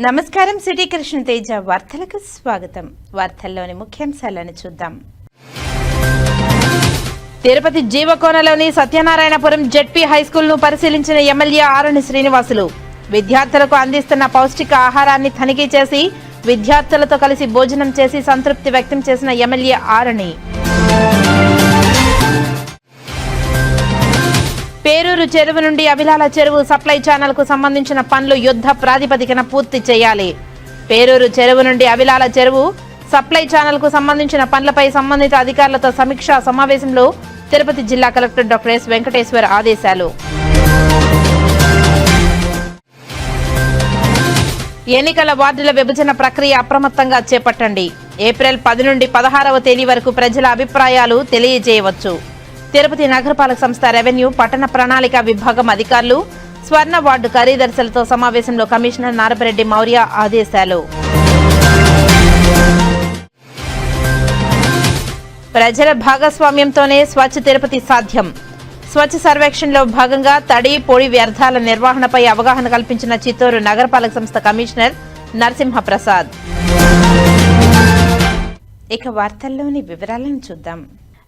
నమస్కారం. సిటీ కృష్ణ తేజ వార్తలకు స్వాగతం. వార్తల్లోని ముఖ్యాంశాలను చూద్దాం. తిరుపతి జీవకోనలోని సత్యనారాయణపురం జెడ్పీ హైస్కూల్ ను పరిశీలించిన ఎమ్మెల్యే ఆరణి శ్రీనివాసులు విద్యార్థులకు అందిస్తున్న పౌష్టిక ఆహారాన్ని తనిఖీ చేసి విద్యార్థులతో కలిసి భోజనం చేసి సంతృప్తి వ్యక్తం చేసిన ఎమ్మెల్యే ఆరణి. పేరూరు చెరువు నుండి అవిలాల చెరువు సప్లై ఛానల్ కు సంబంధించిన పనులు యుద్ధ ప్రాతిపదికన పూర్తి చేయాలి. పేరూరు చెరువు నుండి అవిలాల చెరువు సప్లై ఛానల్ కు సంబంధించిన పనులపై సంబంధిత అధికారులతో సమీక్షా సమావేశంలో తిరుపతి జిల్లా కలెక్టర్ డాక్టర్ ఎస్ వెంకటేశ్వర్ ఆదేశాలు. ఎన్నికల వార్డుల విభజన ప్రక్రియ అప్రమత్తంగా చేపట్టండి. ఏప్రిల్ 10 నుండి 16వ తేదీ వరకు ప్రజల అభిప్రాయాలు తెలియజేయవచ్చు. తిరుపతి నగరపాలక సంస్థ రెవెన్యూ పట్టణ ప్రణాళిక విభాగం అధికారులు స్వర్ణ వార్డు కార్యదర్శులతో సమావేశంలో కమిషనర్ నారపరెడ్డి మౌర్య ఆదేశాలు. ప్రజల భాగస్వామ్యంతోనే స్వచ్ఛ తిరుపతి సాధ్యం. స్వచ్ఛ సర్వేక్షణలో భాగంగా తడి పొడి వ్యర్థాల నిర్వహణపై అవగాహన కల్పించిన చిత్తూరు నగరపాలక సంస్థ కమిషనర్ నరసింహప్రసాద్. ఇక వార్తల్లోని వివరాలను చూద్దాం.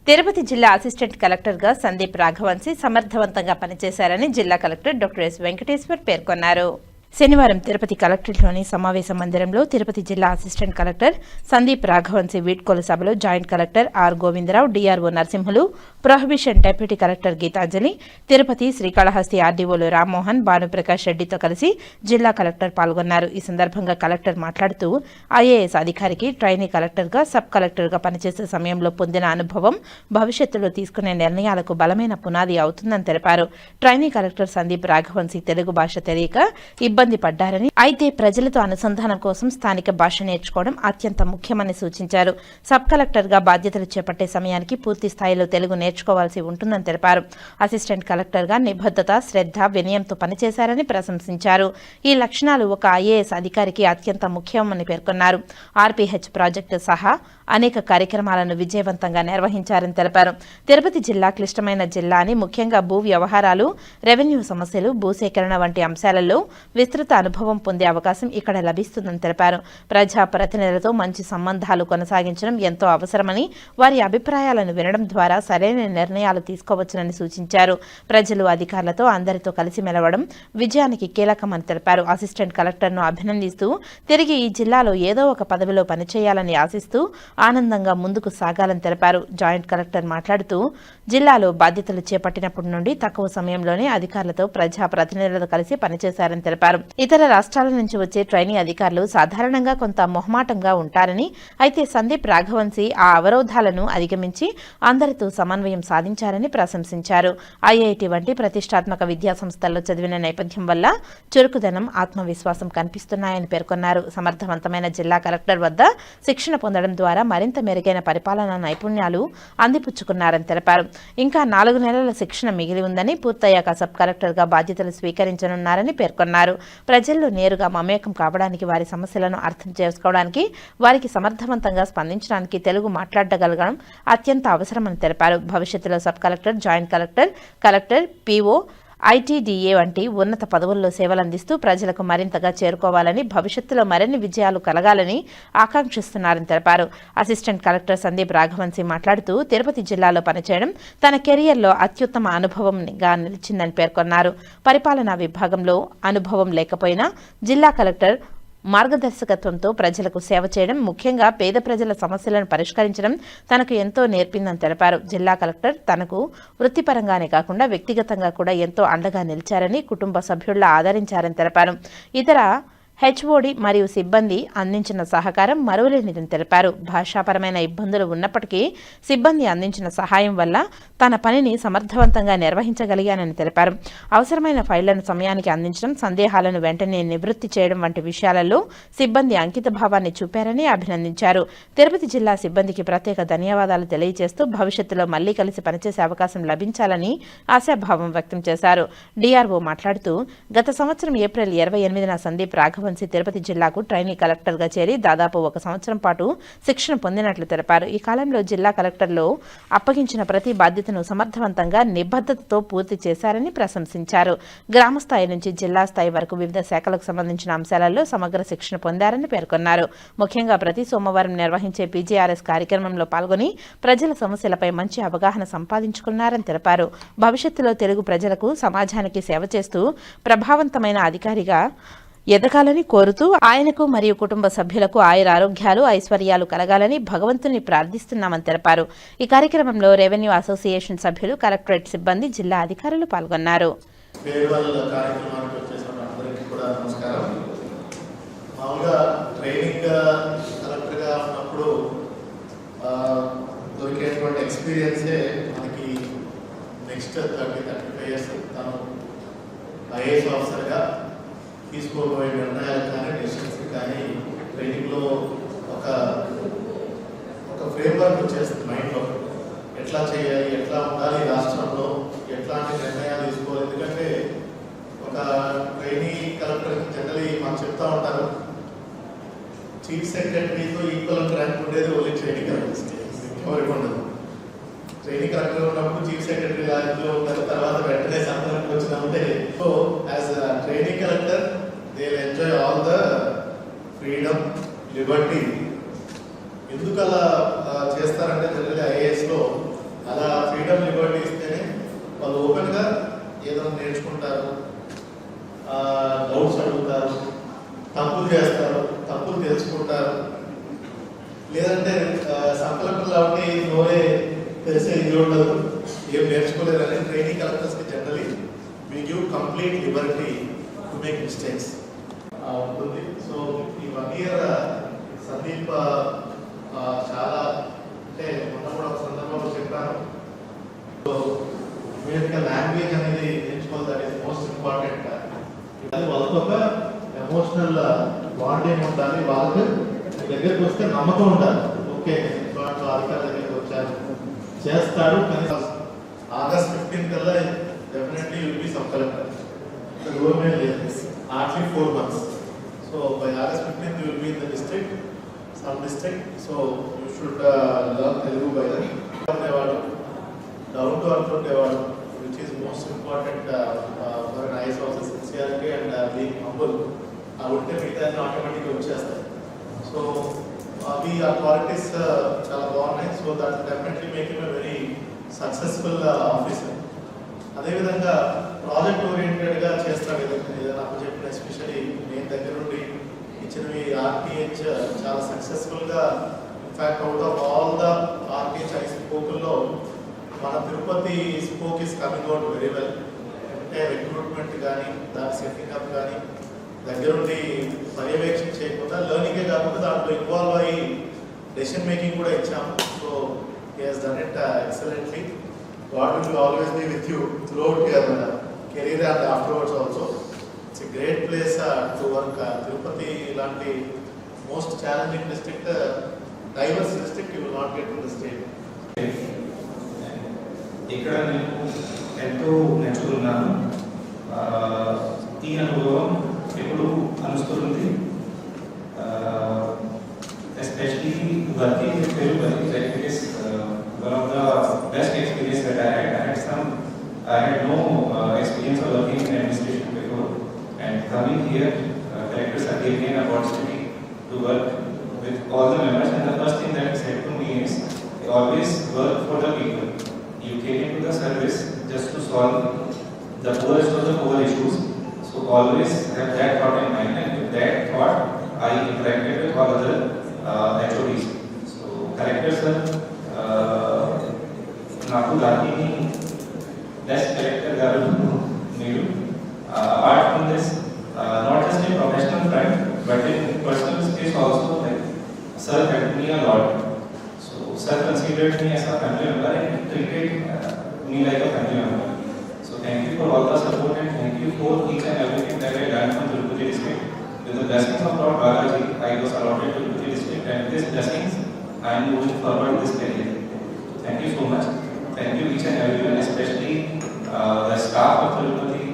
తిరుపతి జిల్లా అసిస్టెంట్ కలెక్టర్గా సందీప్ రాఘవన్సి సమర్థవంతంగా పనిచేశారని జిల్లా కలెక్టర్ డాక్టర్ ఎస్ వెంకటేశ్వర్ పేర్కొన్నారు. శనివారం తిరుపతి కలెక్టరేట్లోని సమావేశ మందిరంలో తిరుపతి జిల్లా అసిస్టెంట్ కలెక్టర్ సందీప్ రాఘవన్సి వీడ్కోలు సభలో joint collector are Govindarao, DRO Narasimhulu, prohibition deputy collector Geethanjali, Tirupati Srikalahasti ఆర్డీఓలు రామ్మోహన్, భానుప్రకాష్ రెడ్డితో కలిసి జిల్లా కలెక్టర్ పాల్గొన్నారు. ఈ సందర్భంగా కలెక్టర్ మాట్లాడుతూ ఐఏఎస్ అధికారికి ట్రైనీ కలెక్టర్గా, సబ్ కలెక్టర్గా పనిచేసే సమయంలో పొందిన అనుభవం భవిష్యత్తులో తీసుకునే నిర్ణయాలకు బలమైన పునాది అవుతుందని తెలిపారు. ట్రైనీ కలెక్టర్ సందీప్ రాఘవన్సి తెలుగు భాష తెలియక ఇబ్బంది పడ్డారని, అయితే ప్రజలతో అనుసంధానం కోసం స్థానిక భాష నేర్చుకోవడం అత్యంత ముఖ్యమని సూచించారు. సబ్ కలెక్టర్ గా బాధ్యతలు చేపట్టే సమయానికి పూర్తి స్థాయిలో తెలుగు నేర్చుకోవాల్సి ఉంటుందని తెలిపారు. అసిస్టెంట్ కలెక్టర్ గా నిబద్ధత, శ్రద్ధ, వినయంతో పనిచేశారని ప్రశంసించారు. ఈ లక్షణాలు ఒక ఐఏఎస్ అధికారికి అత్యంత ముఖ్యమని పేర్కొన్నారు. ఆర్పీహెచ్ ప్రాజెక్టు సహా అనేక కార్యక్రమాలను విజయవంతంగా నిర్వహించారని తెలిపారు. తిరుపతి జిల్లా క్లిష్టమైన జిల్లా అని, ముఖ్యంగా భూ వ్యవహారాలు, రెవెన్యూ సమస్యలు, భూసేకరణ వంటి అంశాలలో విస్తృత అనుభవం పొందే అవకాశం ఇక్కడ లభిస్తుందని తెలిపారు. ప్రజా ప్రతినిధులతో మంచి సంబంధాలు కొనసాగించడం ఎంతో అవసరమని, వారి అభిప్రాయాలను వినడం ద్వారా సరైన నిర్ణయాలు తీసుకోవచ్చునని సూచించారు. ప్రజలు, అధికారులతో అందరితో కలిసి మెలవడం విజయానికి కీలకమని తెలిపారు. అసిస్టెంట్ కలెక్టర్ను అభినందిస్తూ తిరిగి ఈ జిల్లాలో ఏదో ఒక పదవిలో పనిచేయాలని ఆశిస్తూ ఆనందంగా ముందుకు సాగాలని తెలిపారు. జాయింట్ కలెక్టర్ మాట్లాడుతూ జిల్లాలో బాధ్యతలు చేపట్టినప్పటి నుండి తక్కువ సమయంలోనే అధికారులతో, ప్రజా ప్రతినిధులతో కలిసి పనిచేశారని తెలిపారు. ఇతర రాష్ట్రాల నుంచి వచ్చే ట్రైనీ అధికారులు సాధారణంగా కొంత మొహమాటంగా ఉంటారని, అయితే సందీప్ రాఘవన్సి ఆ అవరోధాలను అధిగమించి అందరితో సమన్వయం సాధించారని ప్రశంసించారు. ఐఐటి వంటి ప్రతిష్టాత్మక విద్యా సంస్థల్లో చదివిన నేపథ్యం వల్ల చురుకుదనం, ఆత్మవిశ్వాసం కనిపిస్తున్నాయని పేర్కొన్నారు. సమర్థవంతమైన జిల్లా కలెక్టర్ వద్ద శిక్షణ పొందడం ద్వారా మరింత మెరుగైన పరిపాలనా నైపుణ్యాలు అందిపుచ్చుకున్నారని తెలిపారు. ఇంకా 4 నెలల శిక్షణ మిగిలి ఉందని, పూర్తయ్యాక సబ్ కలెక్టర్గా బాధ్యతలు స్వీకరించనున్నారని పేర్కొన్నారు. ప్రజల్లో నేరుగా మమేకం కావడానికి, వారి సమస్యలను అర్థం చేసుకోవడానికి, వారికి సమర్థవంతంగా స్పందించడానికి తెలుగు మాట్లాడగలగడం అత్యంత అవసరమని తెలిపారు. భవిష్యత్తులో sub collector, joint collector, collector, PO, ITDA వంటి ఉన్నత పదవుల్లో సేవలందిస్తూ ప్రజలకు మరింతగా చేరుకోవాలని, భవిష్యత్తులో మరిన్ని విజయాలు కలగాలని ఆకాంక్షిస్తున్నారని తెలిపారు. అసిస్టెంట్ కలెక్టర్ సందీప్ రాఘవన్సి మాట్లాడుతూ తిరుపతి జిల్లాలో పనిచేయడం తన కెరియర్లో అత్యుత్తమ అనుభవంగా నిలిచిందని పేర్కొన్నారు. పరిపాలనా విభాగంలో అనుభవం లేకపోయినా జిల్లా కలెక్టర్ మార్గదర్శకత్వంతో ప్రజలకు సేవ చేయడం, ముఖ్యంగా పేద ప్రజల సమస్యలను పరిష్కరించడం తనకు ఎంతో నేర్పిందని తెలిపారు. జిల్లా కలెక్టర్ తనకు వృత్తిపరంగానే కాకుండా వ్యక్తిగతంగా కూడా ఎంతో అండగా నిలిచారని, కుటుంబ సభ్యుల్లా ఆదరించారని తెలిపారు. ఇతర హెచ్ఓడి మరియు సిబ్బంది అందించిన సహకారం మరువలేనిదని తెలిపారు. భాషాపరమైన ఇబ్బందులు ఉన్నప్పటికీ సిబ్బంది అందించిన సహాయం వల్ల తన పనిని సమర్థవంతంగా నిర్వహించగలిగానని తెలిపారు. అవసరమైన ఫైళ్లను సమయానికి అందించడం, సందేహాలను వెంటనే నివృత్తి చేయడం వంటి విషయాలలో సిబ్బంది అంకిత భావాన్ని చూపారని అభినందించారు. తిరుపతి జిల్లా సిబ్బందికి ప్రత్యేక ధన్యవాదాలు తెలియజేస్తూ భవిష్యత్తులో మళ్లీ కలిసి పనిచేసే అవకాశం లభించాలని ఆశాభావం వ్యక్తం చేశారు. డిఆర్ఓ మాట్లాడుతూ గత సంవత్సరం ఏప్రిల్ 28న సందీప్ రాఘవన్ రాఘవంశి తిరుపతి జిల్లాకు ట్రైనీ కలెక్టర్గా చేరి దాదాపు 1 సంవత్సరం పాటు శిక్షణ పొందినట్లు తెలిపారు. ఈ కాలంలో జిల్లా కలెక్టర్లు అప్పగించిన ప్రతి బాధ్యతను సమర్థవంతంగా నిబద్ధతతో పూర్తి చేశారని ప్రశంసించారు. గ్రామ స్థాయి నుంచి జిల్లా స్థాయి వరకు వివిధ శాఖలకు సంబంధించిన అంశాలలో సమగ్ర శిక్షణ పొందారని పేర్కొన్నారు. ముఖ్యంగా ప్రతి సోమవారం నిర్వహించే పీజీఆర్ఎస్ కార్యక్రమంలో పాల్గొని ప్రజల సమస్యలపై మంచి అవగాహన సంపాదించుకున్నారని తెలిపారు. భవిష్యత్తులో తెలుగు ప్రజలకు సమాజానికి సేవ చేస్తూ ప్రభావవంతమైన అధికారిగా ఎదగాలని కోరుతూ ఆయనకు మరియు కుటుంబ సభ్యులకు ఆయురారోగ్యాలు ఐశ్వర్యాలు కలగాలని భగవంతుని ప్రార్థిస్తున్నామని తెలిపారు. ఈ కార్యక్రమంలో రెవెన్యూ అసోసియేషన్ సభ్యులు, కలెక్టరేట్ సిబ్బంది, జిల్లా అధికారులు పాల్గొన్నారు. నెక్స్ట్ 30-35 ఇయర్స్ తను ఐఏఎస్ ఆఫీసర్గా తీసుకోబోయే నిర్ణయాలు కానీ డెసిషన్స్ కానీ ట్రైనింగ్లో ఒక ఫ్రేమ్వర్క్ వచ్చేస్తుంది మైండ్లో. ఎట్లా చేయాలి, ఎట్లా ఉండాలి, రాష్ట్రంలో ఎట్లాంటి నిర్ణయాలు తీసుకోవాలి. ఎందుకంటే ఒక ట్రైనీ కలెక్టర్కి జనరలీ మాకు చెప్తా ఉంటారు, చీఫ్ సెక్రటరీతో ఈక్వల్ ర్యాంక్ ఉండేది ఓన్లీ ట్రైనీ కలెక్టర్స్కి, ఎవరికి ఉండదు. ట్రైనింగ్ కలెక్టర్ ఉన్నప్పుడు చీఫ్ సెక్రటరీ లాంటిలో ఉంటారు, తర్వాత వెంటనే సంతకానికి వచ్చినా ఉంటే. So as training collector they will enjoy all the freedom, Liberty. ఎందుకు అలా చేస్తారంటే జనరల్గా ఐఏఎస్లో అలా ఫ్రీడమ్, లిబర్టీ ఇస్తేనే వాళ్ళు ఓపెన్గా ఏదైనా నేర్చుకుంటారు, డౌట్స్ అడుగుతారు, తప్పులు చేస్తారు, తప్పులు తెలుసుకుంటారు. లేదంటే సంకల్పం కాబట్టి నోరే తెలిసే ఇది ఉండదు, ఏం నేర్చుకోలేదని. ట్రైనింగ్ కలెక్టర్స్కి generally we give complete liberty to make mistakes ఉంటుంది. సో ఈ 1 year సందీప్ చాలా అంటే మొన్న కూడా ఒక సందర్భంలో చెప్పాను, సో ఇమీడియట్గా లాంగ్వేజ్ అనేది నేర్చుకోవాలి, దట్ ఈస్ మోస్ట్ ఇంపార్టెంట్. వాళ్ళతో ఒక ఎమోషనల్ బాండింగ్ ఉండాలి, వాళ్ళకి దగ్గరికి వస్తే నమ్మకం ఉండాలి. ఓకే అధికారుల దగ్గరికి వచ్చారు, చేస్తాడు. కానీ August 15 కల్లా definitely will be sub collector. Government లేదు, hardly 4 months. So by August 15 you will be in the district, sub district. So you should learn Telugu by that. ఉండేవాడు, డౌన్ టు అర్త్ ఉండేవాడు, which is most important for an IAS officer. Sincerity and being humble అవి ఉంటే మిగతా ఆటోమేటిక్గా వచ్చేస్తాయి. So అవి ఆ qualities చాలా బాగున్నాయి. So that definitely make him a very successful officer. అదేవిధంగా ప్రాజెక్ట్ ఓరియంటెడ్గా చేస్తాడు. ఏదైనా చెప్పిన ఎస్పెషలీ నేను దగ్గర నుండి ఇచ్చినవి ఆర్టీహెచ్ చాలా సక్సెస్ఫుల్గా, in fact out of all the RTH ఐ స్పోకుల్లో మన Tirupati spoke is coming out very well. అంటే రిక్రూట్మెంట్ కానీ, దాని సెట్టింగ్ అప్ కానీ దగ్గరుండి పర్యవేక్షణ చేయకుండా లెర్నింగే కాకుండా దాంట్లో ఇన్వాల్వ్ అయ్యి డెసిషన్ మేకింగ్ కూడా ఇచ్చాము. So he has done it excellently. God will always be with you throughout your career and afterwards also. It's a great place to work. Tirupati ఇలాంటి most challenging district, diverse district you will not get in the state. ఇక్కడ నేను ఎంతో నేర్చుకున్నాను. ఈ అనుభవం ఎప్పుడు అనుస్తుంది, especially working with Tirupati. Like it is one of the best experience that I had. I had no experience of working in administration before, and coming here, collectors have given me an opportunity to work with all the members. And the first thing that is said to me is, always work for the people. You came into the service just to solve the poorest of the poor issues. So always have that thought in mind, and with that thought, I interacted with all other HODs. So collectors sir, Naku Dati best collector garu Neeru. Apart from this, not just in professional front, but in personal space also, like sir helped me a lot. So sir considered me as a family member and treated me like a family member. So thank you for all the support, and thank you for each and everything that I learned from Tirupati district. With the blessings of Lord Balaji, I was allotted to Tirupati district, and with these blessings, I am moving forward this career. Thank you so much. Thank you each and everyone, especially the staff of Tirupati,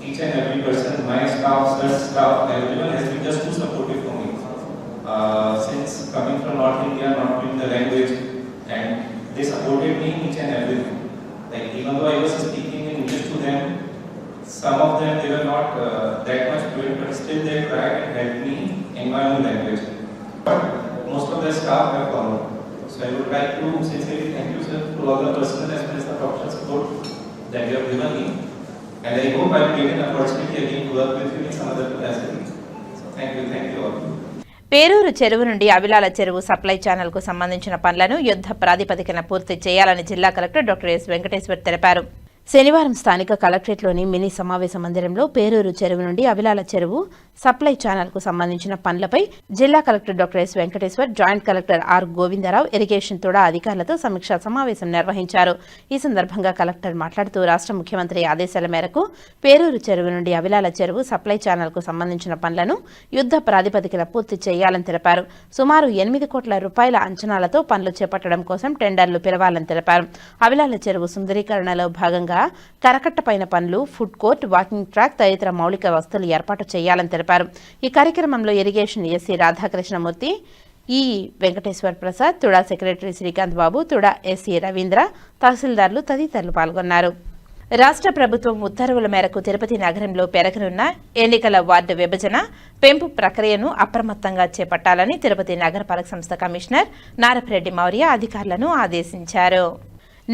each and every person, my staff, sir's staff, everyone has been just North India, not knowing the language, and they supported me in each and everything. Like even though I was speaking in English to them, some of them they were not that much fluent, but still they tried and helped me in my own language. But most of the staff have followed. So I would like to sincerely thank you, sir, to all the personal as well as the professional support that you have given me. And I hope I will get an opportunity again to work with you in some other capacity. So thank you all. Peruru చెరువు నుండి అవిలాల చెరువు supply channel కు సంబంధించిన పనులను యుద్ధ ప్రాతిపదికన పూర్తి చేయాలని జిల్లా కలెక్టర్ డాక్టర్ ఎస్ వెంకటేశ్వర్ తెలిపారు. శనివారం స్థానిక కలెక్టరేట్లోని మినీ సమావేశ మందిరంలో పేరూరు చెరువు నుండి అవిలాల చెరువు సప్లై ఛానల్కు సంబంధించిన పనులపై జిల్లా collector doctor S Venkateshwar, joint collector are Govindarao, irrigation TUDA అధికారులతో సమీక్షా సమావేశం నిర్వహించారు. ఈ సందర్భంగా కలెక్టర్ మాట్లాడుతూ రాష్ట్ర ముఖ్యమంత్రి ఆదేశాల మేరకు పేరూరు చెరువు నుండి అవిలాల చెరువు సప్లై ఛానల్కు సంబంధించిన పనులను యుద్ధ ప్రాతిపదికన పూర్తి చేయాలని తెలిపారు. సుమారు 8 కోట్ల రూపాయల అంచనాలతో పనులు చేపట్టడం కోసం టెండర్లు పిలవాలని తెలిపారు. అవిలాల చెరువు సుందరీకరణలో భాగంగా కరకట్టపైన పనులు, ఫుడ్ కోర్ట్, వాకింగ్ ట్రాక్ తదితర మౌలిక వసతులు ఏర్పాటు చేయాలని తెలిపారు. ఈ కార్యక్రమంలో ఇరిగేషన్ ఎస్సీ రాధాకృష్ణమూర్తి, ఈ వెంకటేశ్వర్ ప్రసాద్, తుడా సెక్రటరీ శ్రీకాంత్ బాబు, తుడా ఎస్సీ రవీంద్ర, తహసీల్దార్లు తదితరులు పాల్గొన్నారు. రాష్ట్ర ప్రభుత్వం ఉత్తర్వుల మేరకు తిరుపతి నగరంలో పెరగనున్న ఎన్నికల వార్డు విభజన పెంపు ప్రక్రియను అప్రమత్తంగా చేపట్టాలని తిరుపతి నగరపాలక సంస్థ కమిషనర్ నారపరెడ్డి మౌర్య అధికారులను ఆదేశించారు.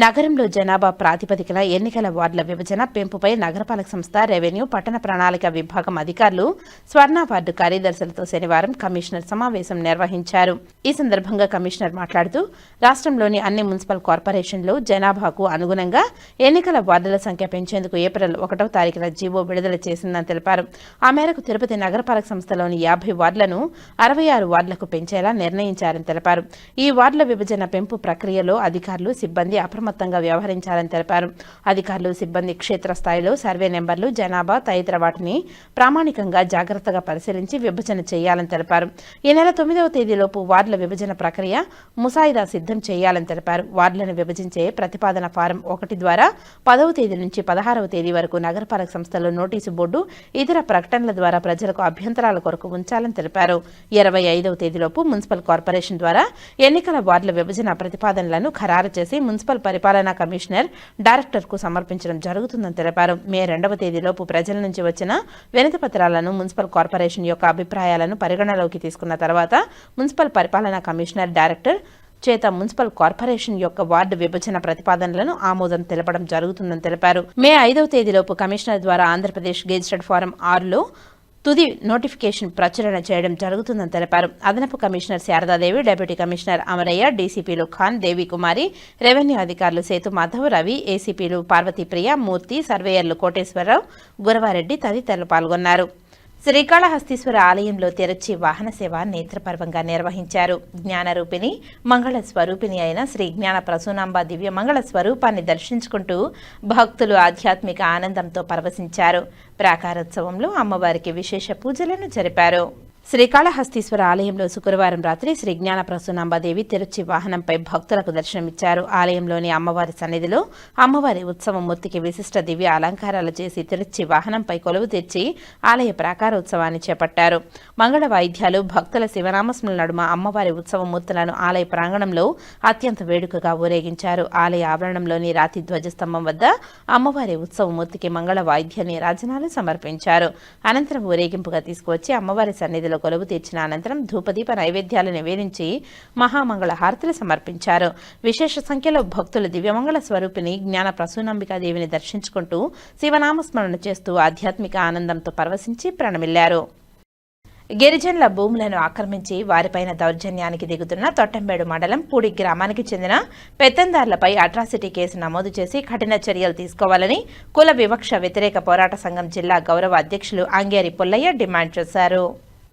నగరంలో జనాభా ప్రాతిపదికన ఎన్నికల వార్డుల విభజన పెంపుపై నగరపాలక సంస్థ, రెవెన్యూ, పట్టణ ప్రణాళిక విభాగం అధికారులు, స్వర్ణ వార్డు కార్యదర్శులతో శనివారం కమిషనర్ సమావేశం నిర్వహించారు. ఈ సందర్భంగా కమిషనర్ మాట్లాడుతూ రాష్ట్రంలోని అన్ని మున్సిపల్ కార్పొరేషన్లు జనాభాకు అనుగుణంగా ఎన్నికల వార్డుల సంఖ్య పెంచేందుకు ఏప్రిల్ 1వ తారీఖున జీవో విడుదల చేసిందని తెలిపారు. ఆ మేరకు తిరుపతి నగరపాలక సంస్థలోని 50 వార్డులను 66 వార్డులకు పెంచేలా నిర్ణయించారని తెలిపారు. ఈ వార్డుల విభజన పెంపు ప్రక్రియలో అధికారులు, సిబ్బంది అప్రమత్తంగా వ్యవహరించాలని తెలిపారు. అధికారులు, సిబ్బంది క్షేత్రస్థాయిలో సర్వే నెంబర్లు, జనాభా తదితర వాటిని ప్రామాణికంగా జాగ్రత్తగా పరిశీలించి విభజన చేయాలని తెలిపారు. ఈ నెల 9వ తేదీలోపు వార్డుల విభజన ప్రక్రియ ముసాయిదా సిద్ధం చేయాలని తెలిపారు. వార్డులను విభజించే ప్రతిపాదన ఫారం 1 ద్వారా 10వ తేదీ నుంచి 16వ తేదీ వరకు నగరపాలక సంస్థలో నోటీసు బోర్డు, ఇతర ప్రకటనల ద్వారా ప్రజలకు అభ్యంతరాల కొరకు ఉంచాలని తెలిపారు. 25వ తేదీలోపు మున్సిపల్ కార్పొరేషన్ ద్వారా ఎన్నికల వార్డుల విభజన ప్రతిపాదనలను ఖరారు చేసి మున్సిపల్ పరిపాలనా కమిషనర్, డైరెక్టర్కు సమర్పించడం జరుగుతుందని తెలిపారు. మే 2వ తేదీలోపు ప్రజల నుంచి వచ్చిన వినతి పత్రాలను, మున్సిపల్ కార్పొరేషన్ యొక్క అభిప్రాయాలను పరిగణలోకి తీసుకున్న తర్వాత మున్సిపల్ పరిపాలనా కమిషనర్, డైరెక్టర్ చేత మున్సిపల్ కార్పొరేషన్ యొక్క వార్డు విభజన ప్రతిపాదనలను ఆమోదం తెలపడం జరుగుతుందని తెలిపారు. మే 5వ తేదీలోపు కమిషనర్ ద్వారా ఆంధ్రప్రదేశ్ గెజిటెడ్ ఫారం 6లో తుది నోటిఫికేషన్ ప్రచురణ చేయడం జరుగుతుందని తెలిపారు. అదనపు commissioner Sharadadevi, deputy commissioner Amaraiah, డీసీపీలు ఖాన్, దేవికుమారి, రెవెన్యూ అధికారులు సేతు మాధవ్, రవి, ఏసీపీలు పార్వతీప్రియ, మూర్తి, సర్వేయర్లు కోటేశ్వరరావు, గురవారెడ్డి తదితరులు పాల్గొన్నారు. శ్రీకాళహస్తీశ్వర ఆలయంలో తెరచి వాహన సేవ నేత్రపర్వంగా నిర్వహించారు. జ్ఞానరూపిణి, మంగళ స్వరూపిణి అయిన శ్రీ జ్ఞాన ప్రసూనాంబ దివ్య మంగళ స్వరూపాన్ని దర్శించుకుంటూ భక్తులు ఆధ్యాత్మిక ఆనందంతో పరవశించారు. ప్రాకారోత్సవంలో అమ్మవారికి విశేష పూజలను జరిపారు. శ్రీకాళహస్తీశ్వర ఆలయంలో శుక్రవారం రాత్రి శ్రీ జ్ఞాన ప్రసూనాంబదేవి తిరుచి వాహనంపై భక్తులకు దర్శనమిచ్చారు. ఆలయంలోని అమ్మవారి సన్నిధిలో అమ్మవారి ఉత్సవమూర్తికి విశిష్ట దివ్య అలంకారాలు చేసి తిరుచి వాహనంపై కొలువు తెచ్చి ఆలయ ప్రాకారోత్సవాన్ని చేపట్టారు. మంగళ వాయిద్యాలు, భక్తుల శివనామస్మరణ నడుమ అమ్మవారి ఉత్సవమూర్తులను ఆలయ ప్రాంగణంలో అత్యంత వేడుకగా ఊరేగించారు. ఆలయ ఆవరణంలోని రాతి ధ్వజస్తంభం వద్ద అమ్మవారి ఉత్సవమూర్తికి మంగళ వాయిద్య నీరాజనాలు సమర్పించారు. అనంతరం ఊరేగింపుగా తీసుకువచ్చి అమ్మవారి సన్నిధిలో కొలువు తీర్చిన అనంతరం ధూపదీప నైవేద్యాలు నివేదించి మహామంగళ హారతులు సమర్పించారు. విశేష సంఖ్యలో భక్తులు దివ్యమంగళ స్వరూపిణి జ్ఞాన ప్రసూనాంబికాదేవిని దర్శించుకుంటూ శివనామస్మరణ చేస్తూ ఆధ్యాత్మిక ఆనందంతో పరవశించి ప్రణమిల్లారు. గిరిజనుల భూములను ఆక్రమించి వారిపైన దౌర్జన్యానికి దిగుతున్న తొట్టంబేడు మండలం పూడి గ్రామానికి చెందిన పెత్తందారులపై అట్రాసిటీ కేసు నమోదు చేసి కఠిన చర్యలు తీసుకోవాలని కుల వివక్ష వ్యతిరేక పోరాట సంఘం జిల్లా గౌరవ అధ్యక్షులు అంగేరి పుల్లయ్య డిమాండ్ చేశారు.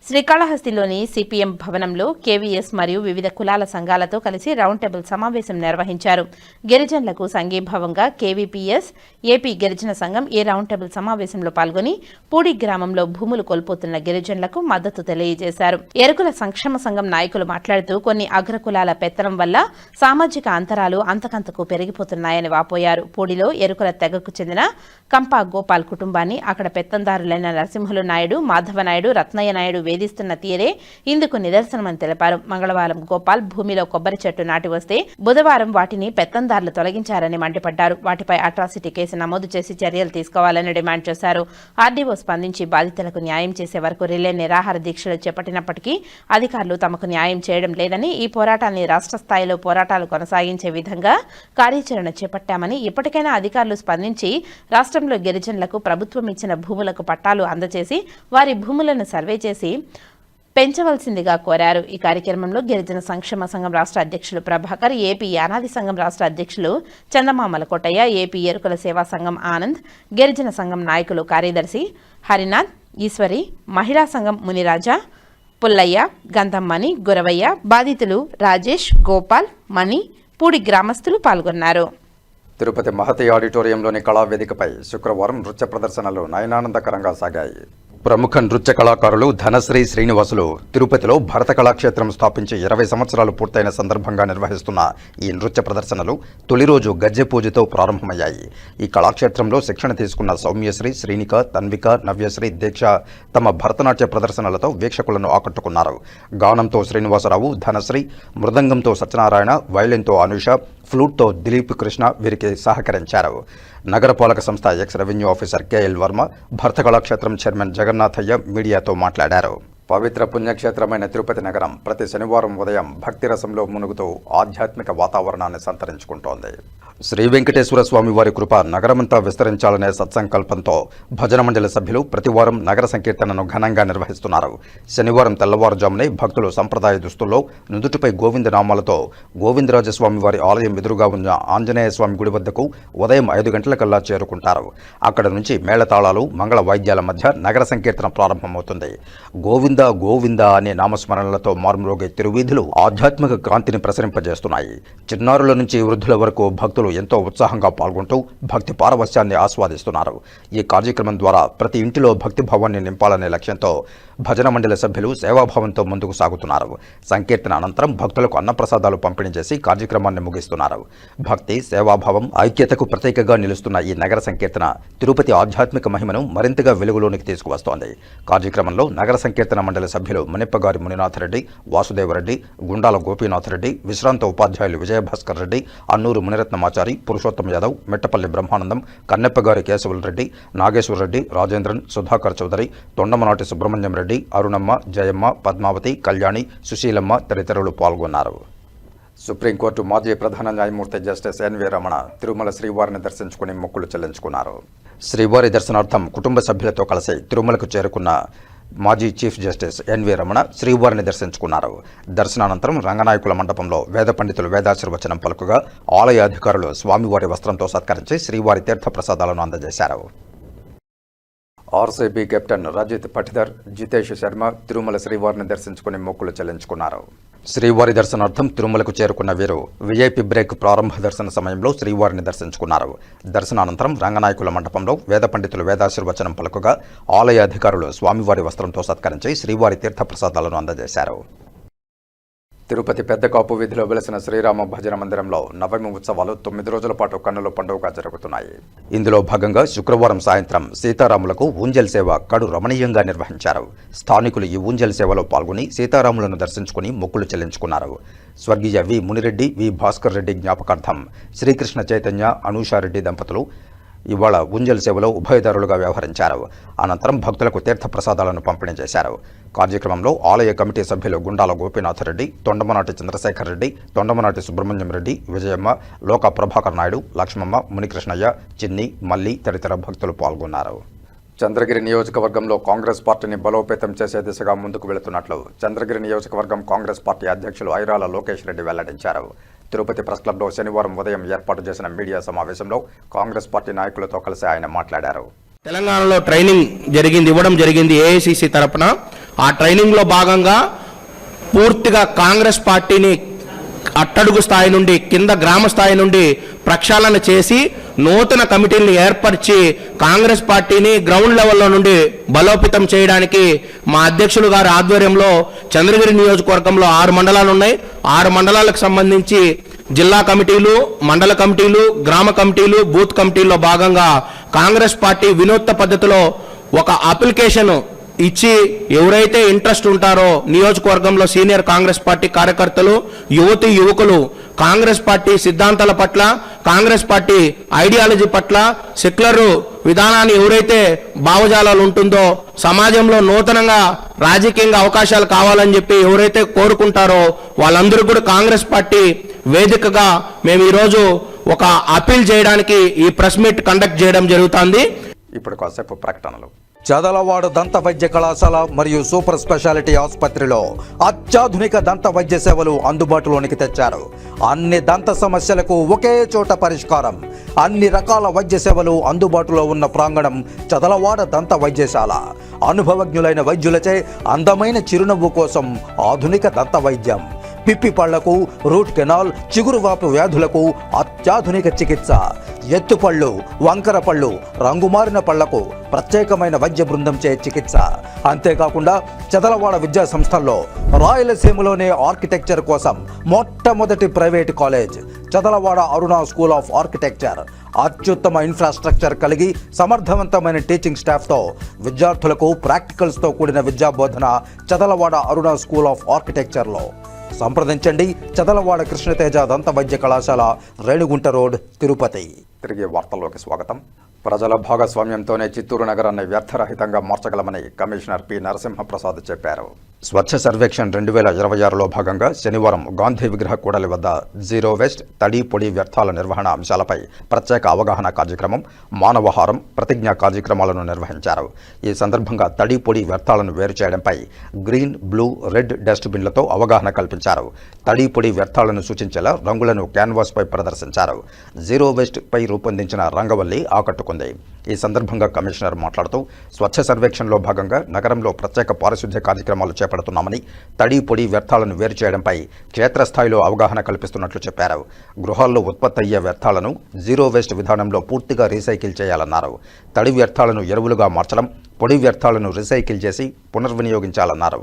శ్రీకాళహస్తిలోని సిపిఎం భవనంలో కేవీఎస్ మరియు వివిధ కులాల సంఘాలతో కలిసి రౌండ్ టేబుల్ సమావేశం నిర్వహించారు. గిరిజనులకు సంఘీభావంగా కేవీపీఎస్, ఏపీ గిరిజన సంఘం ఈ రౌండ్ టేబుల్ సమావేశంలో పాల్గొని పూడి గ్రామంలో భూములు కోల్పోతున్న గిరిజనులకు మద్దతు తెలియజేశారు. ఎరుకుల సంక్షేమ సంఘం నాయకులు మాట్లాడుతూ కొన్ని అగ్రకులాల పెత్తనం వల్ల సామాజిక అంతరాలు అంతకంతకు పెరిగిపోతున్నాయని వాపోయారు. పూడిలో ఎరుకుల తెగకు చెందిన కంపా గోపాల్ కుటుంబాన్ని అక్కడ పెత్తందారులైన నరసింహులు నాయుడు, మాధవ నాయుడు, రత్నయ్య నాయుడు వేధిస్తున్న తీరే ఇందుకు నిదర్శనమని తెలిపారు. మంగళవారం గోపాల్ భూమిలో కొబ్బరి చెట్టు నాటి వస్తే బుధవారం వాటిని పెత్తందారులు తొలగించారని మండిపడ్డారు. వాటిపై అట్రాసిటీ కేసు నమోదు చేసి చర్యలు తీసుకోవాలని డిమాండ్ చేశారు. ఆర్డీఓ స్పందించి బాధితులకు న్యాయం చేసే వరకు రిలే నిరాహార దీక్షలు చేపట్టినప్పటికీ అధికారులు తమకు న్యాయం చేయడం లేదని, ఈ పోరాటాన్ని రాష్ట్ర స్థాయిలో పోరాటాలు కొనసాగించే విధంగా కార్యాచరణ చేపట్టామని, ఇప్పటికైనా అధికారులు స్పందించి రాష్ట్రంలో గిరిజనులకు ప్రభుత్వం ఇచ్చిన భూములకు పట్టాలు అందజేసి వారి భూములను సర్వే చేసి పెంచవలసిందిగా కోరారు. ఈ కార్యక్రమంలో గిరిజన సంక్షేమ సంఘం రాష్ట్ర అధ్యక్షులు ప్రభాకర్, ఏపీ యానాది సంఘం రాష్ట్ర అధ్యక్షులు చందమామల కోటయ్య, ఏపీ ఎరుకుల సేవా సంఘం ఆనంద్, గిరిజన సంఘం నాయకులు కార్యదర్శి హరినాథ్, ఈశ్వరి, మహిళా సంఘం మునిరాజా, పుల్లయ్య, గంధమ్మని, గురవయ్య, బాధితులు రాజేష్, గోపాల్, మణి, పూడి గ్రామస్తులు పాల్గొన్నారు. తిరుపతి మహతి ఆడిటోరియంలోని కళావేదికపై శుక్రవారం నృత్య ప్రదర్శనలు నయనానందకరంగా సాగాయి. ప్రముఖ నృత్య కళాకారులు ధనశ్రీ శ్రీనివాసులు తిరుపతిలో భరత కళాక్షేత్రం స్థాపించి 20 సంవత్సరాలు పూర్తయిన సందర్భంగా నిర్వహిస్తున్న ఈ నృత్య ప్రదర్శనలు తొలి రోజు గజ్జె పూజతో ప్రారంభమయ్యాయి. ఈ కళాక్షేత్రంలో శిక్షణ తీసుకున్న సౌమ్యశ్రీ, శ్రీనిక, తన్విక, నవ్యశ్రీ, దీక్ష తమ భరతనాట్య ప్రదర్శనలతో వీక్షకులను ఆకట్టుకున్నారు. గానంతో శ్రీనివాసరావు, ధనశ్రీ, మృదంగంతో సత్యనారాయణ, వైలిన్తో అనుష, ఫ్లూట్తో దిలీప్ కృష్ణ వీరికి సహకరించారు. నగరపాలక సంస్థ ex revenue officer KL Varma, Bharata Kalakshetram chairman Jagannathaiah మీడియాతో మాట్లాడారు. పవిత్ర పుణ్యక్షేత్రమైన తిరుపతి నగరం ప్రతి శనివారం ఉదయం భక్తి రసంలో మునుగుతూ ఆధ్యాత్మిక వాతావరణాన్ని సంతరించుకుంటోంది. శ్రీ వెంకటేశ్వర స్వామి వారి కృప నగరమంతా విస్తరించాలనే సత్సంకల్పంతో భజన మండలి సభ్యులు ప్రతివారం నగర సంకీర్తనను ఘనంగా నిర్వహిస్తున్నారు. శనివారం తెల్లవారుజామునే భక్తులు సంప్రదాయ దుస్తుల్లో నుదుటిపై గోవిందనామాలతో గోవిందరాజస్వామి వారి ఆలయం ఎదురుగా ఉన్న ఆంజనేయ స్వామి గుడి వద్దకు ఉదయం 5 గంటలకల్లా చేరుకుంటారు. అక్కడ నుంచి మేళతాళాలు, మంగళ వాయిద్యాల మధ్య నగర సంకీర్తన ప్రారంభమవుతుంది. గోవింద గోవింద అనే నామస్మరణలతో మారుమ్రోగే తిరువీధులు ఆధ్యాత్మిక క్రాంతిని ప్రసరింపజేస్తున్నాయి. చిన్నారుల నుంచి వృద్ధుల వరకు భక్తులు ఎంతో ఉత్సాహంగా పాల్గొంటూ భక్తి పారవశ్యాన్ని ఆస్వాదిస్తున్నారు. ఈ కార్యక్రమం ద్వారా ప్రతి ఇంటిలో భక్తిభావాన్ని నింపాలనే లక్ష్యంతో భజన మండలి సభ్యులు సేవాభావంతో ముందుకు సాగుతున్నారు. సంకీర్తన అనంతరం భక్తులకు అన్నప్రసాదాలు పంపిణీ చేసి కార్యక్రమాన్ని ముగిస్తున్నారు. భక్తి, సేవాభావం, ఐక్యతకు ప్రతీకగా నిలుస్తున్న ఈ నగర సంకీర్తన తిరుపతి ఆధ్యాత్మిక మహిమను మరింతగా వెలుగులోనికి తీసుకువస్తోంది. కార్యక్రమంలో నగర సంకీర్తన మండలి సభ్యులు మునిప్పగారి మునినాథరెడ్డి, వాసుదేవరెడ్డి, గుండాల గోపీనాథరెడ్డి, విశ్రాంత ఉపాధ్యాయులు విజయభాస్కర్ రెడ్డి, అన్నూరు మునిరత్నమాచారి, పురుషోత్తం యాదవ్, మిట్టపల్లి బ్రహ్మానందం, కన్నెప్పగారి కేశవుల రెడ్డి, నాగేశ్వర రెడ్డి, రాజేంద్రన్, సుధాకర్ చౌదరి, తొండమనాటి సుబ్రహ్మణ్యం రెడ్డి, అరుణమ్మ, జయమ్మ, పద్మావతి, కళ్యాణి, సుశీలమ్మ తదితరులు పాల్గొన్నారు. సుప్రీంకోర్టు మాజీ ప్రధాన న్యాయమూర్తి జస్టిస్ ఎన్వి రమణ తిరుమల శ్రీవారిని దర్శించుకుని మొక్కులు చెల్లించుకున్నారు. శ్రీవారి దర్శనార్థం కుటుంబ సభ్యులతో కలిసి తిరుమలకు చేరుకున్న మాజీ చీఫ్ జస్టిస్ ఎన్వి రమణ శ్రీవారిని దర్శించుకున్నారు. దర్శనానంతరం రంగనాయకుల మండపంలో వేద పండితులు వేదాశీర్వచనం పలుకుగా ఆలయ అధికారులు స్వామివారి వస్త్రంతో సత్కరించి శ్రీవారి తీర్థ ప్రసాదాలను అందజేశారు. ఆర్సీబీ కెప్టెన్ రజిత్ పటిదర్, జితేష్ శర్మ తిరుమల శ్రీవారిని దర్శించుకుని మొక్కులు చెల్లించుకున్నారు. శ్రీవారి దర్శనార్థం తిరుమలకు చేరుకున్న వీరు వీఐపీ బ్రేక్ ప్రారంభ దర్శన సమయంలో శ్రీవారిని దర్శించుకున్నారు. దర్శనానంతరం రంగనాయకుల మండపంలో వేద పండితులు వేదాశీర్వచనం పలుకుగా ఆలయ అధికారులు స్వామివారి వస్త్రంతో సత్కరించి శ్రీవారి తీర్థ ప్రసాదాలను అందజేశారు. తిరుపతి పెద్ద కాపు వీధిలో వెలసిన శ్రీరామ భజన మందిరంలో నవమి ఉత్సవాలు 9 రోజుల పాటు కన్నుల పండుగగా జరుగుతున్నాయి. ఇందులో భాగంగా శుక్రవారం సాయంత్రం సీతారాములకు ఊంజల్ సేవ కడు రమణీయంగా నిర్వహించారు. స్థానికులు ఈ ఊంజల్ సేవలో పాల్గొని సీతారాములను దర్శించుకుని మొక్కులు చెల్లించుకున్నారు. స్వర్గీయ వి మునిరెడ్డి, వి భాస్కర్ రెడ్డి జ్ఞాపకార్థం శ్రీకృష్ణ చైతన్య, అనూషారెడ్డి దంపతులు ఇవాళ ఊంజల్ సేవలో ఉభయదారులుగా వ్యవహరించారు. అనంతరం భక్తులకు తీర్థ ప్రసాదాలను పంపిణీ చేశారు. కార్యక్రమంలో ఆలయ కమిటీ సభ్యులు గుండాల గోపీనాథరెడ్డి, తొండమనాటి చంద్రశేఖర్ రెడ్డి, తొండమనాటి సుబ్రహ్మణ్యం రెడ్డి, విజయమ్మ, లోక ప్రభాకర్ నాయుడు, లక్ష్మమ్మ, మునికృష్ణయ్య, చిన్ని, మల్లి తదితర భక్తులు పాల్గొన్నారు. చంద్రగిరి నియోజకవర్గంలో కాంగ్రెస్ పార్టీని బలోపేతం చేసే దిశగా ముందుకు వెళుతున్నట్లు చంద్రగిరి నియోజకవర్గం కాంగ్రెస్ పార్టీ అధ్యక్షులు ఐరాల లోకేష్ రెడ్డి వెల్లడించారు. తిరుపతి ప్రెస్ క్లబ్లో శనివారం ఉదయం ఏర్పాటు చేసిన మీడియా సమావేశంలో కాంగ్రెస్ పార్టీ నాయకులతో కలిసి ఆయన మాట్లాడారు. తెలంగాణలో ట్రైనింగ్ ఇవ్వడం జరిగింది ఏఐసిసి తరపున. ఆ ట్రైనింగ్లో భాగంగా పూర్తిగా కాంగ్రెస్ పార్టీని అట్టడుగు స్థాయి నుండి, కింద గ్రామ స్థాయి నుండి ప్రక్షాళన చేసి నూతన కమిటీలను ఏర్పరిచి కాంగ్రెస్ పార్టీని గ్రౌండ్ లెవెల్లో నుండి బలోపేతం చేయడానికి మా అధ్యక్షులు గారి ఆధ్వర్యంలో చంద్రగిరి నియోజకవర్గంలో 6 మండలాలు ఉన్నాయి. 6 మండలాలకు సంబంధించి జిల్లా కమిటీలు, మండల కమిటీలు, గ్రామ కమిటీలు, బూత్ కమిటీల్లో భాగంగా కాంగ్రెస్ పార్టీ వినూత్న పద్ధతిలో ఒక అప్లికేషన్ ఇచ్చి ఎవరైతే ఇంట్రెస్ట్ ఉంటారో నియోజకవర్గంలో సీనియర్ కాంగ్రెస్ పార్టీ కార్యకర్తలు, యువతి యువకులు కాంగ్రెస్ పార్టీ సిద్ధాంతాల పట్ల, కాంగ్రెస్ పార్టీ ఐడియాలజీ పట్ల, సెక్యులర్ విధానాన్ని ఎవరైతే భావజాలాలు ఉంటుందో, సమాజంలో నూతనంగా రాజకీయంగా అవకాశాలు కావాలని చెప్పి ఎవరైతే కోరుకుంటారో వాళ్ళందరూ కూడా కాంగ్రెస్ పార్టీ వేదికగా మేము ఈరోజు ఒక అపీల్ చేయడానికి ఈ ప్రెస్ మీట్ కండక్ట్ చేయడం జరుగుతుంది. ఇప్పుడు కాసేపు ప్రకటనలు. చదలవాడ దంత వైద్య కళాశాల మరియు సూపర్ స్పెషాలిటీ ఆసుపత్రిలో అత్యాధునిక దంత వైద్య సేవలు అందుబాటులోనికి తెచ్చారు. అన్ని దంత సమస్యలకు ఒకే చోట పరిష్కారం. అన్ని రకాల వైద్య సేవలు అందుబాటులో ఉన్న ప్రాంగణం చదలవాడ దంత వైద్యశాల. అనుభవజ్ఞులైన వైద్యులచే అందమైన చిరునవ్వు కోసం ఆధునిక దంత వైద్యం. పిప్పి పళ్లకు, రూట్ కెనాల్, చిగురువాపు వ్యాధులకు అత్యాధునిక చికిత్స. ఎత్తుపళ్ళు, వంకర పళ్ళు, రంగుమారిన పళ్లకు ప్రత్యేకమైన వైద్య బృందంచే చికిత్స. అంతేకాకుండా చదలవాడ విద్యా సంస్థల్లో రాయలసీమలోనే ఆర్కిటెక్చర్ కోసం మొట్టమొదటి private college Chadalavada Aruna school of architecture. అత్యుత్తమ ఇన్ఫ్రాస్ట్రక్చర్ కలిగి సమర్థవంతమైన టీచింగ్ స్టాఫ్తో విద్యార్థులకు ప్రాక్టికల్స్తో కూడిన విద్యాబోధన చదలవాడ అరుణ స్కూల్ ఆఫ్ ఆర్కిటెక్చర్లో. సంప్రదించండి. చదలవాడ కృష్ణతేజ దంత వైద్య కళాశాల, రేణుగుంట రోడ్, తిరుపతి. తిరిగి వార్తల్లోకి స్వాగతం. ప్రజల భాగస్వామ్యంతోనే చిత్తూరు నగరాన్ని వ్యర్థరహితంగా మార్చగలమని కమిషనర్ పి నరసింహప్రసాద్ చెప్పారు. స్వచ్ఛ సర్వేక్షణ్ 2026లో భాగంగా శనివారం గాంధీ విగ్రహ కూడలి వద్ద జీరో వేస్ట్, తడి పొడి వ్యర్థాల నిర్వహణ అంశాలపై ప్రత్యేక అవగాహన కార్యక్రమం, మానవహారం, ప్రతిజ్ఞా కార్యక్రమాలను నిర్వహించారు. ఈ సందర్భంగా తడి పొడి వ్యర్థాలను వేరు చేయడంపై గ్రీన్, బ్లూ, రెడ్ డస్ట్ బిన్లతో అవగాహన కల్పించారు. తడి పొడి వ్యర్థాలను సూచించేలా రంగులను క్యాన్వాస్పై ప్రదర్శించారు. జీరో వేస్ట్ పై రూపొందించిన రంగవల్లి ఆకట్టుకుంది. ఈ సందర్భంగా కమిషనర్ మాట్లాడుతూ స్వచ్ఛ సర్వేక్షణలో భాగంగా నగరంలో ప్రత్యేక పారిశుద్ధ్య కార్యక్రమాలు చేపడుతున్నామని, తడి పొడి వ్యర్థాలను వేరు చేయడంపై క్షేత్రస్థాయిలో అవగాహన కల్పిస్తున్నట్లు చెప్పారు. గృహాల్లో ఉత్పత్తి అయ్యే వ్యర్థాలను జీరో వేస్ట్ విధానంలో పూర్తిగా రీసైకిల్ చేయాలన్నారు. తడి వ్యర్థాలను ఎరువులుగా మార్చడం, పొడి వ్యర్థాలను రీసైకిల్ చేసి పునర్వినియోగించాలన్నారు.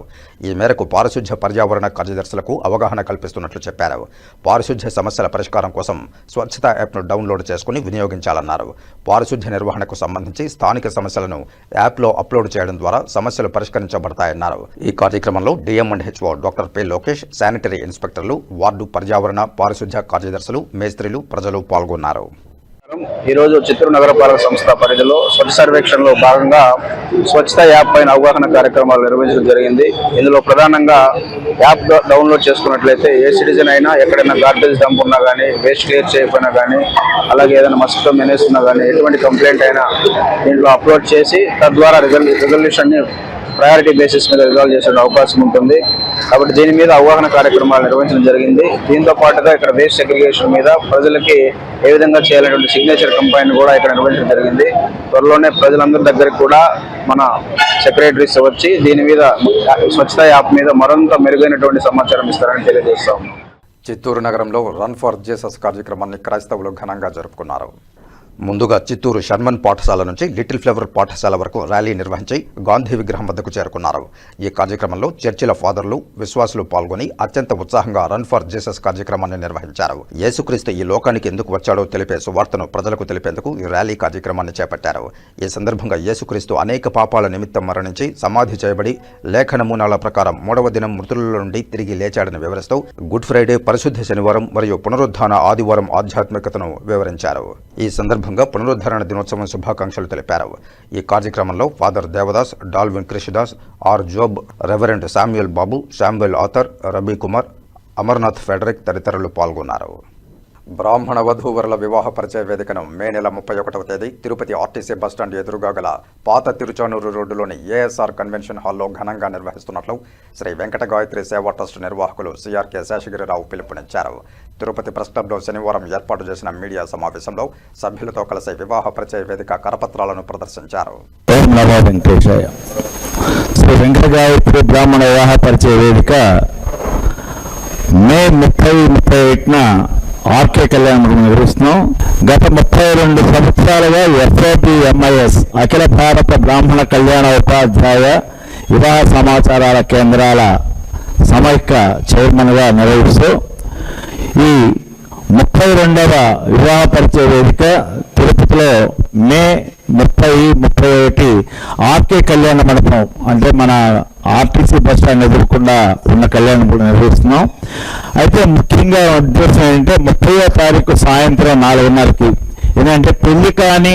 ఈ మేరకు పారిశుద్ధ్య పర్యావరణ కార్యదర్శులకు అవగాహన కల్పిస్తున్నట్లు చెప్పారు. పారిశుద్ధ్య సమస్యల పరిష్కారం కోసం స్వచ్ఛత యాప్ను డౌన్లోడ్ చేసుకుని వినియోగించాలన్నారు. పారిశుద్ధ్య నిర్వహణకు సంబంధించి స్థానిక సమస్యలను యాప్లో అప్లోడ్ చేయడం ద్వారా సమస్యలు పరిష్కరించబడతాయన్నారు. ఈ కార్యక్రమంలో డిఎంఎండ్హెచ్ఓ డాక్టర్ పి లోకేష్, శానిటరీ ఇన్స్పెక్టర్లు, వార్డు పర్యావరణ పారిశుద్ధ్య కార్యదర్శులు, మేస్త్రీలు, ప్రజలు పాల్గొన్నారు. ఈరోజు చిత్తూరు నగరపాలక సంస్థ పరిధిలో స్వచ్ఛ సర్వేక్షణలో భాగంగా స్వచ్ఛత యాప్ పైన అవగాహన కార్యక్రమాలు నిర్వహించడం జరిగింది. ఇందులో ప్రధానంగా యాప్ డౌన్లోడ్ చేసుకున్నట్లయితే ఏ సిటిజన్ అయినా ఎక్కడైనా గార్బేజ్ డంప్ ఉన్నా కానీ, వేస్ట్ క్లియర్ చేయకపోయినా కానీ, అలాగే ఏదైనా మస్కిటో మెనేస్ ఉన్నా కానీ, ఎటువంటి కంప్లైంట్ అయినా దీంట్లో అప్లోడ్ చేసి తద్వారా రిజల్యూషన్ని ప్రయారిటీ బేసిస్ మీద రిజాల్వ్ చేసే అవకాశం ఉంటుంది. కాబట్టి దీని మీద అవగాహన కార్యక్రమాలు నిర్వహించడం జరిగింది. దీంతో పాటుగా ఇక్కడ వేస్ట్ సెగ్రిగేషన్ మీద ప్రజలకి ఏ విధంగా చేయాలనేటువంటి సిగ్నేచర్ కంపైన్ కూడా ఇక్కడ నిర్వహించడం జరిగింది. త్వరలోనే ప్రజలందరి దగ్గరికి కూడా మన సెక్రటరీస్ వచ్చి దీని మీద స్వచ్ఛత యాప్ మీద మరింత మెరుగైనటువంటి సమాచారం ఇస్తారని తెలియజేస్తా ఉన్నాం. చిత్తూరు నగరంలో రన్ ఫర్ జీసస్ కార్యక్రమాన్ని క్రైస్తవులు ఘనంగా జరుపుకున్నారు. ముందుగా చిత్తూరు షర్మన్ పాఠశాల నుంచి లిటిల్ ఫ్లవర్ పాఠశాల వరకు ర్యాలీ నిర్వహించి గాంధీ విగ్రహం వద్దకు చేరుకున్నారు. ఈ కార్యక్రమంలో చర్చిల ఫాదర్లు, విశ్వాసులు పాల్గొని అత్యంత ఉత్సాహంగా రన్ ఫర్ జీసస్ కార్యక్రమాన్ని నిర్వహించారు. యేసుక్రీస్తు ఈ లోకానికి ఎందుకు వచ్చాడో తెలిపే సువార్తను ప్రజలకు తెలిపేందుకు ఈ ర్యాలీ కార్యక్రమాన్ని చేపట్టారు. ఈ సందర్భంగా యేసుక్రీస్తు అనేక పాపాల నిమిత్తం మరణించి సమాధి చేయబడి లేఖ నమూనాల ప్రకారం 3వ దినం మృతుల నుండి తిరిగి లేచాడని వివరిస్తూ గుడ్ ఫ్రైడే, పరిశుద్ధ శనివారం మరియు పునరుద్ధాన ఆదివారం ఆధ్యాత్మికతను వివరించారు. ఈ సందర్భంగా పునరుద్ధరణ దినోత్సవం శుభాకాంక్షలు తెలిపారు. ఈ కార్యక్రమంలో father Devadas, Dalvin Krishidas, R Job, reverend Samuel Babu, Samuel Athar, Rabi Kumar, Amarnath Frederick తదితరులు పాల్గొన్నారు. బ్రాహ్మణ వధూవరుల వివాహ పరిచయ వేదికను మే నెల 31వ తేదీ తిరుపతి ఆర్టీసీ బస్టాండ్ ఎదురుగా గల పాత తిరుచానూరు రోడ్డులోని ఏఎస్ఆర్ కన్వెన్షన్ హాల్లో ఘనంగా నిర్వహిస్తున్నట్లు శ్రీ వెంకట గాయత్రి సేవా ట్రస్ట్ నిర్వాహకులు సిఆర్కే శేషగిరిరావు పిలుపునిచ్చారు. తిరుపతి ప్రెస్ క్లబ్లో శనివారం ఏర్పాటు చేసిన మీడియా సమావేశంలో సభ్యులతో కలిసి వివాహ పరిచయ వేదిక కరపత్రాలను ప్రదర్శించారు. శ్రీ వెంకట గాయత్రి బ్రాహ్మణ వివాహ పరిచయ వేదిక మే 30-31న ఆర్కే కళ్యాణం నిర్వహిస్తున్నాం. గత 32 సంవత్సరాలుగా FOPMIS అఖిల భారత బ్రాహ్మణ కళ్యాణ ఉపాధ్యాయ వివాహ సమాచారాల కేంద్రాల సమైక్య చైర్మన్గా నిర్వహిస్తూ ఈ 32వ వివాహ పరిచయ వేదిక తిరుపతి తిరుపతిలో మే 30-31 ఆర్కే కళ్యాణ మండపం అంటే మన ఆర్టీసీ బస్ స్టాండ్ ఎదురకుండా ఉన్న కళ్యాణ మండపం నిర్వహిస్తున్నాం. అయితే ముఖ్యంగా ఉద్దేశం ఏంటంటే 30వ తారీఖు సాయంత్రం 4:30కి ఏంటంటే పెళ్లి కాని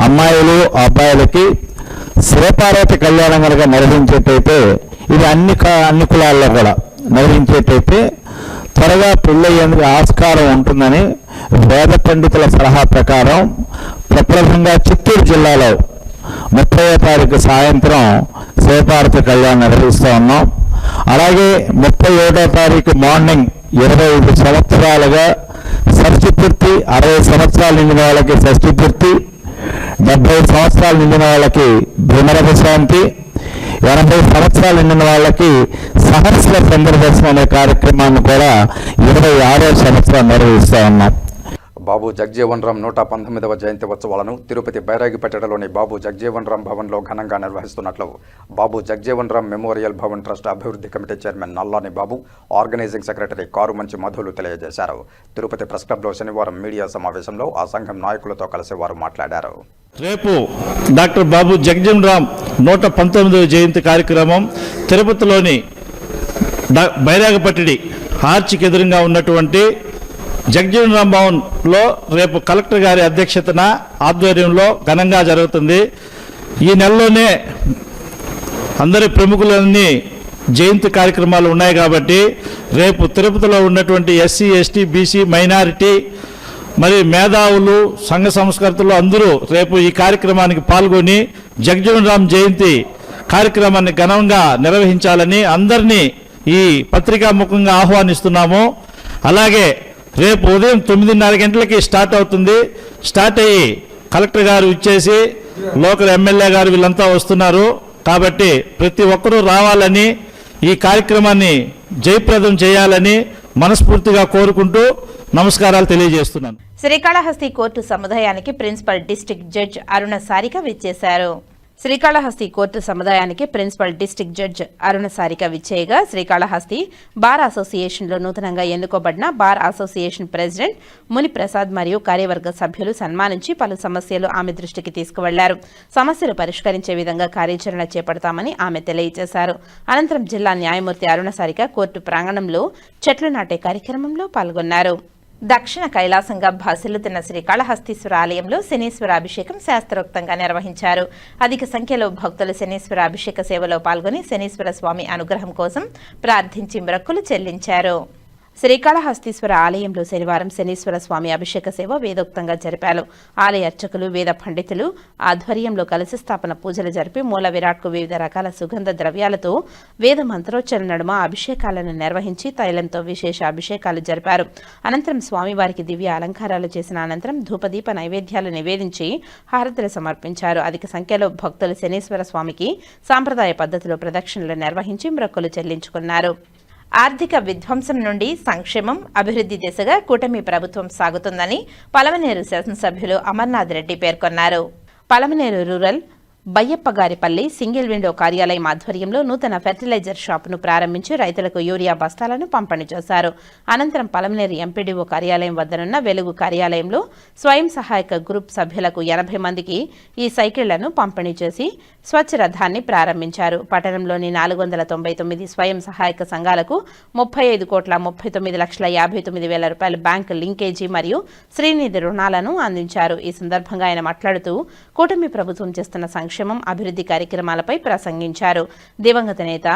అమ్మాయిలు అబ్బాయిలకి శివపార్వతి కళ్యాణం కనుక నిర్వహించేటైతే ఇది అన్ని కులాల్లో కూడా నిర్వహించేటైతే త్వరగా పెళ్ళయ్యేందుకు ఆస్కారం ఉంటుందని వేద పండితుల సలహా ప్రకారం ప్రప్రథంగా చిత్తూరు జిల్లాలో 30వ తారీఖు సాయంత్రం శివపార్వతి కళ్యాణం నిర్వహిస్తూ ఉన్నాం. అలాగే 31వ తారీఖు మార్నింగ్ 25 సంవత్సరాలుగా షష్ఠి పూర్తి, 60 సంవత్సరాలు నిండిన వాళ్ళకి షష్ఠి పూర్తి, 70 సంవత్సరాలు నిండిన వాళ్ళకి భ్రమరథ శాంతి, 80 సంవత్సరాలు నిండిన వాళ్ళకి సహస్ర చంద్రదర్శనం అనే కార్యక్రమాన్ని కూడా 26వ సంవత్సరం నిర్వహిస్తూ ఉన్నాం. బాబు జగజీవన్ రామ్ 119వ జయంతి ఉత్సవాలను తిరుపతి బైరాగిపేటలోని బాబు జగజీవన్ రామ్ భవన్లో ఘనంగా నిర్వహిస్తున్నట్లు బాబు జగజీవన్ రామ్ మెమోరియల్ భవన్ ట్రస్ట్ అభివృద్ధి కమిటీ చైర్మన్ నల్లాని బాబు, ఆర్గనైజింగ్ సెక్రటరీ కారుమంచి మధులు తెలియజేశారు. తిరుపతి ప్రెస్ క్లబ్లో శనివారం మీడియా సమావేశంలో ఆ సంఘం నాయకులతో కలిసి వారు మాట్లాడారు. రేపు డాక్టర్ బాబు జగజీవన్ రామ్ 119వ జయంతి కార్యక్రమం తిరుపతిలోని బైరాగపట్టిడి ఆర్చికి ఎదురుగా ఉన్నటువంటి జగజీవన్ రామ్ భవన్లో రేపు కలెక్టర్ గారి అధ్యక్షతన ఆధ్వర్యంలో ఘనంగా జరుగుతుంది. ఈ నెలలోనే అందరి ప్రముఖులన్నీ జయంతి కార్యక్రమాలు ఉన్నాయి కాబట్టి రేపు తిరుపతిలో ఉన్నటువంటి ఎస్సీ, ఎస్టీ, బీసీ, మైనారిటీ మరి మేధావులు, సంఘ సంస్కర్తలు అందరూ రేపు ఈ కార్యక్రమానికి పాల్గొని జగజీవన్ రామ్ జయంతి కార్యక్రమాన్ని ఘనంగా నిర్వహించాలని అందరినీ ఈ పత్రికా ముఖంగా ఆహ్వానిస్తున్నాము. అలాగే రేపు ఉదయం 9:30 గంటలకి స్టార్ట్ అవుతుంది. స్టార్ట్ అయ్యి కలెక్టర్ గారు ఇచ్చేసి లోకల్ ఎమ్మెల్యే గారు వీళ్ళంతా వస్తున్నారు కాబట్టి ప్రతి ఒక్కరూ రావాలని, ఈ కార్యక్రమాన్ని జయప్రదం చేయాలని మనస్ఫూర్తిగా కోరుకుంటూ నమస్కారాలు తెలియజేస్తున్నాను. శ్రీకాళహస్తి కోర్టు సముదాయానికి principal district judge Aruna Sarika విచ్చేశారు. శ్రీకాళహస్తి కోర్టు సముదాయానికి principal district judge Aruna Sarika విచ్చేయగా శ్రీకాళహస్తి బార్ అసోసియేషన్లో నూతనంగా ఎన్నుకోబడిన బార్ అసోసియేషన్ ప్రెసిడెంట్ ముని ప్రసాద్ మరియు కార్యవర్గ సభ్యులు సన్మానించి పలు సమస్యలు ఆమె దృష్టికి తీసుకువెళ్లారు. సమస్యలు పరిష్కరించే విధంగా కార్యాచరణ చేపడతామని ఆమె తెలియజేశారు. అనంతరం జిల్లా న్యాయమూర్తి అరుణ సారిక కోర్టు ప్రాంగణంలో చెట్లు నాటే కార్యక్రమంలో పాల్గొన్నారు. దక్షిణ కైలాసంగా భాసిల్లుతున్న శ్రీకాళహస్తీశ్వర ఆలయంలో శనీశ్వర అభిషేకం శాస్త్రోక్తంగా నిర్వహించారు. అధిక సంఖ్యలో భక్తులు శనీశ్వర అభిషేక సేవలో పాల్గొని శనీశ్వర స్వామి అనుగ్రహం కోసం ప్రార్థించి మొక్కులు చెల్లించారు. శ్రీకాళహస్తీశ్వర ఆలయంలో శనివారం శనీశ్వర స్వామి అభిషేక సేవ వేదోక్తంగా జరిపారు. ఆలయ అర్చకులు, వేద పండితులు ఆధ్వర్యంలో కలశ స్థాపన పూజలు జరిపి మూల విరాట్కు వివిధ రకాల సుగంధ ద్రవ్యాలతో వేద మంత్రోచ్చరణ నడుమ అభిషేకాలను నిర్వహించి తైలంతో విశేష అభిషేకాలు జరిపారు. అనంతరం స్వామివారికి దివ్య అలంకారాలు చేసిన అనంతరం ధూపదీప నైవేద్యాలు నివేదించి హారతులు సమర్పించారు. అధిక సంఖ్యలో భక్తులు శనీశ్వర స్వామికి సాంప్రదాయ పద్ధతిలో ప్రదక్షిణలు నిర్వహించి మొక్కులు చెల్లించుకున్నారు. ఆర్థిక విధ్వంసం నుండి సంక్షేమం, అభివృద్ధి దిశగా కూటమి ప్రభుత్వం సాగుతుందని పలమనేరు శాసనసభ్యులు అమర్నాథ్ రెడ్డి పేర్కొన్నారు. పలమనేరు రూరల్ బయ్యప్పగారిపల్లి సింగిల్ విండో కార్యాలయం ఆధ్వర్యంలో నూతన ఫెర్టిలైజర్ షాపును ప్రారంభించి రైతులకు యూరియా బస్తాలను పంపిణీ చేశారు. అనంతరం పలమనేరు ఎంపీడీఓ కార్యాలయం వద్దనున్న వెలుగు కార్యాలయంలో స్వయం సహాయక గ్రూప్ సభ్యులకు 80 మందికి ఈ సైకిళ్లను పంపిణీ చేసి స్వచ్ఛ రథాన్ని ప్రారంభించారు. పట్టణంలోని 499 స్వయం సహాయక సంఘాలకు 35,39,59,000 రూపాయల బ్యాంకు లింకేజీ మరియు శ్రీనిధి రుణాలను అందించారు. ఈ సందర్భంగా ఆయన మాట్లాడుతూ కూటమి ప్రభుత్వం చేస్తున్న సంక్షేమం, అభివృద్ధి కార్యక్రమాలపై ప్రసంగించారు. దివంగత నేత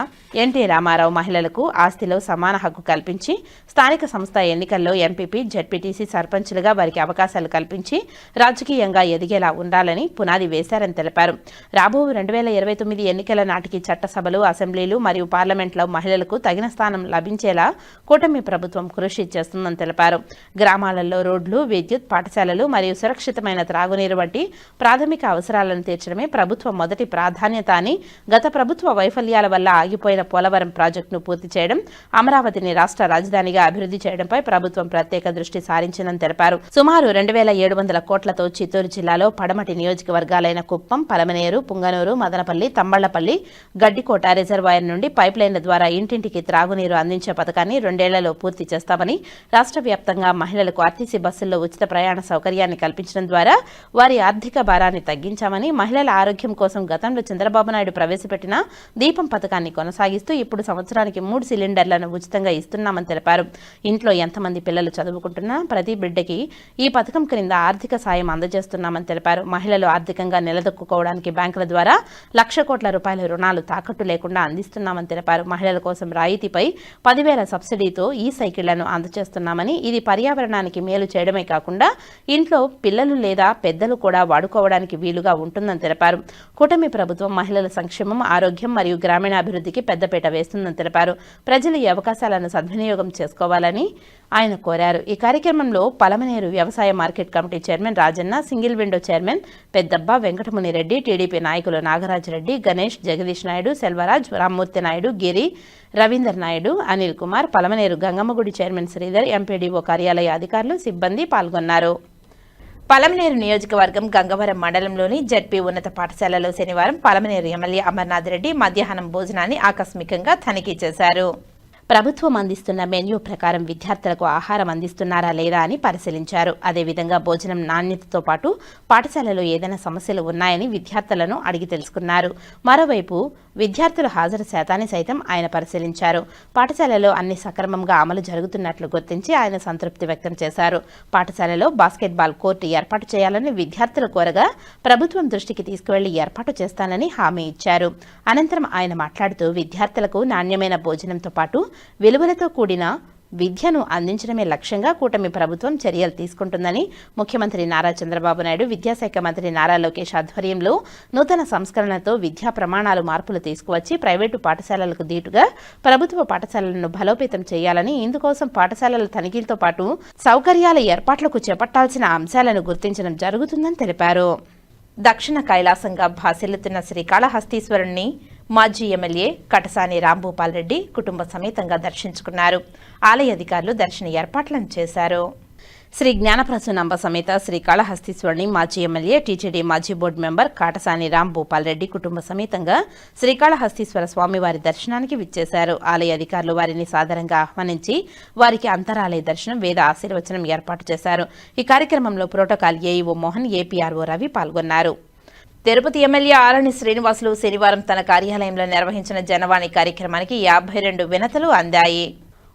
ఎన్టీ రామారావు మహిళలకు ఆస్తిలో సమాన హక్కు కల్పించి స్థానిక సంస్థ ఎన్నికల్లో ఎంపీపీ, జెడ్పీటీసీ సర్పంచులుగా వారికి అవకాశాలు కల్పించి రాజకీయంగా ఎదిగేలా ఉండాలని పునాది వేశారని తెలిపారు. రాబో 2029 ఎన్నికల నాటికి చట్టసభలు, అసెంబ్లీలు మరియు పార్లమెంట్లో మహిళలకు తగిన స్థానం లభించేలా కూటమి ప్రభుత్వం కృషి చేస్తుందని తెలిపారు. గ్రామాలలో రోడ్లు, విద్యుత్, పాఠశాలలు మరియు సురక్షితమైన త్రాగునీరు వంటి ప్రాథమిక అవసరాలను తీర్చడమే ప్రభుత్వం ప్రభుత్వ మొదటి ప్రాధాన్యత అని, గత ప్రభుత్వ వైఫల్యాల వల్ల ఆగిపోయిన పోలవరం ప్రాజెక్టును పూర్తి చేయడం, అమరావతిని రాష్ట్ర రాజధానిగా అభివృద్ధి చేయడంపై ప్రభుత్వం ప్రత్యేక దృష్టి సారించిందని తెలిపారు. సుమారు 2,700 కోట్లతో చిత్తూరు జిల్లాలో పడమటి నియోజకవర్గాలైన కుప్పం, పలమనేరు, పుంగనూరు, మదనపల్లి, తమ్మళ్లపల్లి, గడ్డికోట రిజర్వాయర్ నుండి పైప్ లైన్ల ద్వారా ఇంటింటికి త్రాగునీరు అందించే పథకాన్ని 2 ఏళ్లలో పూర్తి చేస్తామని, రాష్ట్ర వ్యాప్తంగా మహిళలకు ఆర్టీసీ బస్సుల్లో ఉచిత ప్రయాణ సౌకర్యాన్ని కల్పించడం ద్వారా వారి ఆర్థిక భారాన్ని తగ్గించామని, మహిళల ఆరోగ్యం కోసం గతంలో చంద్రబాబు నాయుడు ప్రవేశపెట్టిన దీపం పథకాన్ని కొనసాగిస్తూ ఇప్పుడు సంవత్సరానికి 3 సిలిండర్లను ఉచితంగా ఇస్తున్నామని తెలిపారు. ఇంట్లో ఎంతమంది పిల్లలు చదువుకుంటున్నా ప్రతి బిడ్డకి ఈ పథకం క్రింద ఆర్థిక సాయం అందజేస్తున్నామని తెలిపారు. మహిళలు ఆర్థికంగా నిలదొక్కుకోవడానికి బ్యాంకుల ద్వారా 1,00,000 కోట్ల రూపాయల రుణాలు తాకట్టు లేకుండా అందిస్తున్నామని తెలిపారు. మహిళల కోసం రాయితీపై 10,000 సబ్సిడీతో ఈ సైకిళ్లను అందజేస్తున్నామని, ఇది పర్యావరణానికి మేలు చేయడమే కాకుండా ఇంట్లో పిల్లలు లేదా పెద్దలు కూడా వాడుకోవడానికి వీలుగా ఉంటుందని తెలిపారు. కూటమి ప్రభుత్వం మహిళల సంక్షేమం, ఆరోగ్యం మరియు గ్రామీణాభివృద్ధికి పెద్దపీట వేస్తుందని తెలిపారు. ప్రజలు ఈ అవకాశాలను సద్వినియోగం చేసుకోవాలని ఆయన కోరారు. ఈ కార్యక్రమంలో పలమనేరు వ్యవసాయ market committee chairman Rajanna, single window chairman Peddabba, Venkatamunireddy, TDP నాయకులు నాగరాజరెడ్డి, గణేష్, జగదీష్ నాయుడు, సెల్వరాజ్, రామ్మూర్తి నాయుడు, గిరి, రవీందర్ నాయుడు, అనిల్ కుమార్, పలమనేరు గంగమ్మగుడి చైర్మన్ శ్రీధర్, ఎంపీడీఓ కార్యాలయ అధికారులు, సిబ్బంది పాల్గొన్నారు. పలమనేరు నియోజకవర్గం గంగవరం మండలంలోని జెడ్పీ ఉన్నత పాఠశాలలో శనివారం పలమనేరు ఎమ్మెల్యే అమర్నాథ్ రెడ్డి మధ్యాహ్నం భోజనాన్ని ఆకస్మికంగా తనిఖీ చేశారు. ప్రభుత్వం అందిస్తున్న మెన్యూ ప్రకారం విద్యార్థులకు ఆహారం అందిస్తున్నారా లేదా అని పరిశీలించారు. అదేవిధంగా భోజనం నాణ్యతతో పాటు పాఠశాలలో ఏదైనా సమస్యలు ఉన్నాయని విద్యార్థులను అడిగి తెలుసుకున్నారు. మరోవైపు విద్యార్థుల హాజరు శాతాన్ని సైతం ఆయన పరిశీలించారు. పాఠశాలలో అన్ని సక్రమంగా అమలు జరుగుతున్నట్లు గుర్తించి ఆయన సంతృప్తి వ్యక్తం చేశారు. పాఠశాలలో బాస్కెట్బాల్ కోర్టు ఏర్పాటు చేయాలని విద్యార్థులు కోరగా ప్రభుత్వం దృష్టికి తీసుకువెళ్లి ఏర్పాటు చేస్తానని హామీ ఇచ్చారు. అనంతరం ఆయన మాట్లాడుతూ విద్యార్థులకు నాణ్యమైన భోజనంతో పాటు విలువలతో కూడిన విద్యను అందించడమే లక్ష్యంగా కూటమి ప్రభుత్వం చర్యలు తీసుకుంటుందని, ముఖ్యమంత్రి నారా చంద్రబాబు నాయుడు, విద్యాశాఖ మంత్రి నారా లోకేష్ ఆధ్వర్యంలో నూతన సంస్కరణతో విద్యా ప్రమాణాలు మార్పులు తీసుకువచ్చి ప్రైవేటు పాఠశాలలకు దీటుగా ప్రభుత్వ పాఠశాలలను బలోపేతం చేయాలని, ఇందుకోసం పాఠశాలల తనిఖీలతో పాటు సౌకర్యాల ఏర్పాట్లకు చేపట్టాల్సిన అంశాలను గుర్తించడం జరుగుతుందని తెలిపారు. దక్షిణ కైలాసంగా భాసిల్లుతున్న శ్రీకాళహస్తీశ్వరుణ్ణి మాజీ ఎమ్మెల్యే కటసాని రాంభూపాల్ రెడ్డి కుటుంబ సమేతంగా దర్శించుకున్నారు. ఆలయ అధికారులు దర్శన ఏర్పాట్లను చేశారు. శ్రీ జ్ఞానప్రసూనంబ సమేత శ్రీకాళహస్తీశ్వరుని మాజీ ఎమ్మెల్యే, టీటీడీ మాజీ బోర్డు మెంబర్ కాటసాని రాంభూపాల్ రెడ్డి కుటుంబ సమేతంగా శ్రీకాళహస్తీశ్వర స్వామివారి దర్శనానికి విచ్చేశారు. ఆలయ అధికారులు వారిని సాదరంగా ఆహ్వానించి వారికి అంతరాలయ దర్శనం, వేద ఆశీర్వచనం ఏర్పాటు చేశారు. ఈ కార్యక్రమంలో protocol AEO Mohan, APRO Ravi పాల్గొన్నారు. తిరుపతి ఎమ్మెల్యే ఆరణి శ్రీనివాసులు శనివారం తన కార్యాలయంలో నిర్వహించిన జనవాణి కార్యక్రమానికి 52 వినతులు అందాయి.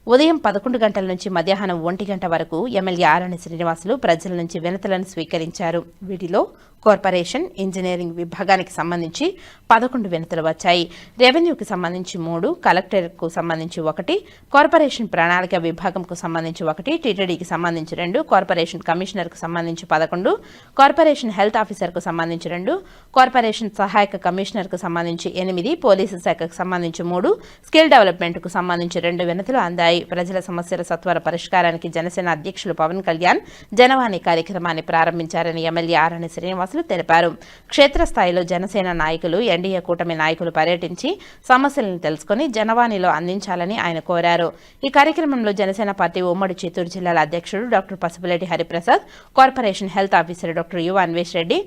ఉదయం 11 గంటల నుంచి మధ్యాహ్నం 1 గంట వరకు ఎమ్మెల్యే ఆరణి శ్రీనివాసులు ప్రజల నుంచి వినతులను స్వీకరించారు. వీటిలో కార్పొరేషన్, ఇంజనీరింగ్ విభాగానికి సంబంధించి 11 వినతులు వచ్చాయి. రెవెన్యూకి సంబంధించి 3, కలెక్టర్కు సంబంధించి 1, కార్పొరేషన్ ప్రణాళిక విభాగంకు సంబంధించి 1, టీటీడీకి సంబంధించి 2, కార్పొరేషన్ కమిషనర్కు సంబంధించి 11, కార్పొరేషన్ హెల్త్ ఆఫీసర్కు సంబంధించి 2, కార్పొరేషన్ సహాయక కమిషనర్కు సంబంధించి 8, పోలీసు శాఖకు సంబంధించి 3, స్కిల్ డెవలప్మెంట్కు సంబంధించి 2 వినతులు అందాయి. ప్రజల సమస్యల సత్వర పరిష్కారానికి జనసేన అధ్యక్షులు పవన్ కళ్యాణ్ జనవాణి కార్యక్రమాన్ని ప్రారంభించారని ఎమ్మెల్యే ఆరణి శ్రీనివాసులు తెలిపారు. క్షేత్రస్థాయిలో జనసేన నాయకులు, ఎన్డీఏ కూటమి నాయకులు పర్యటించి సమస్యలను తెలుసుకుని జనవాణిలో అందించాలని ఆయన కోరారు. ఈ కార్యక్రమంలో జనసేన పార్టీ ఉమ్మడి చిత్తూరు జిల్లాల అధ్యక్షుడు doctor Pasupuleti Hariprasad, corporation health officer doctor U Anvesh Reddy,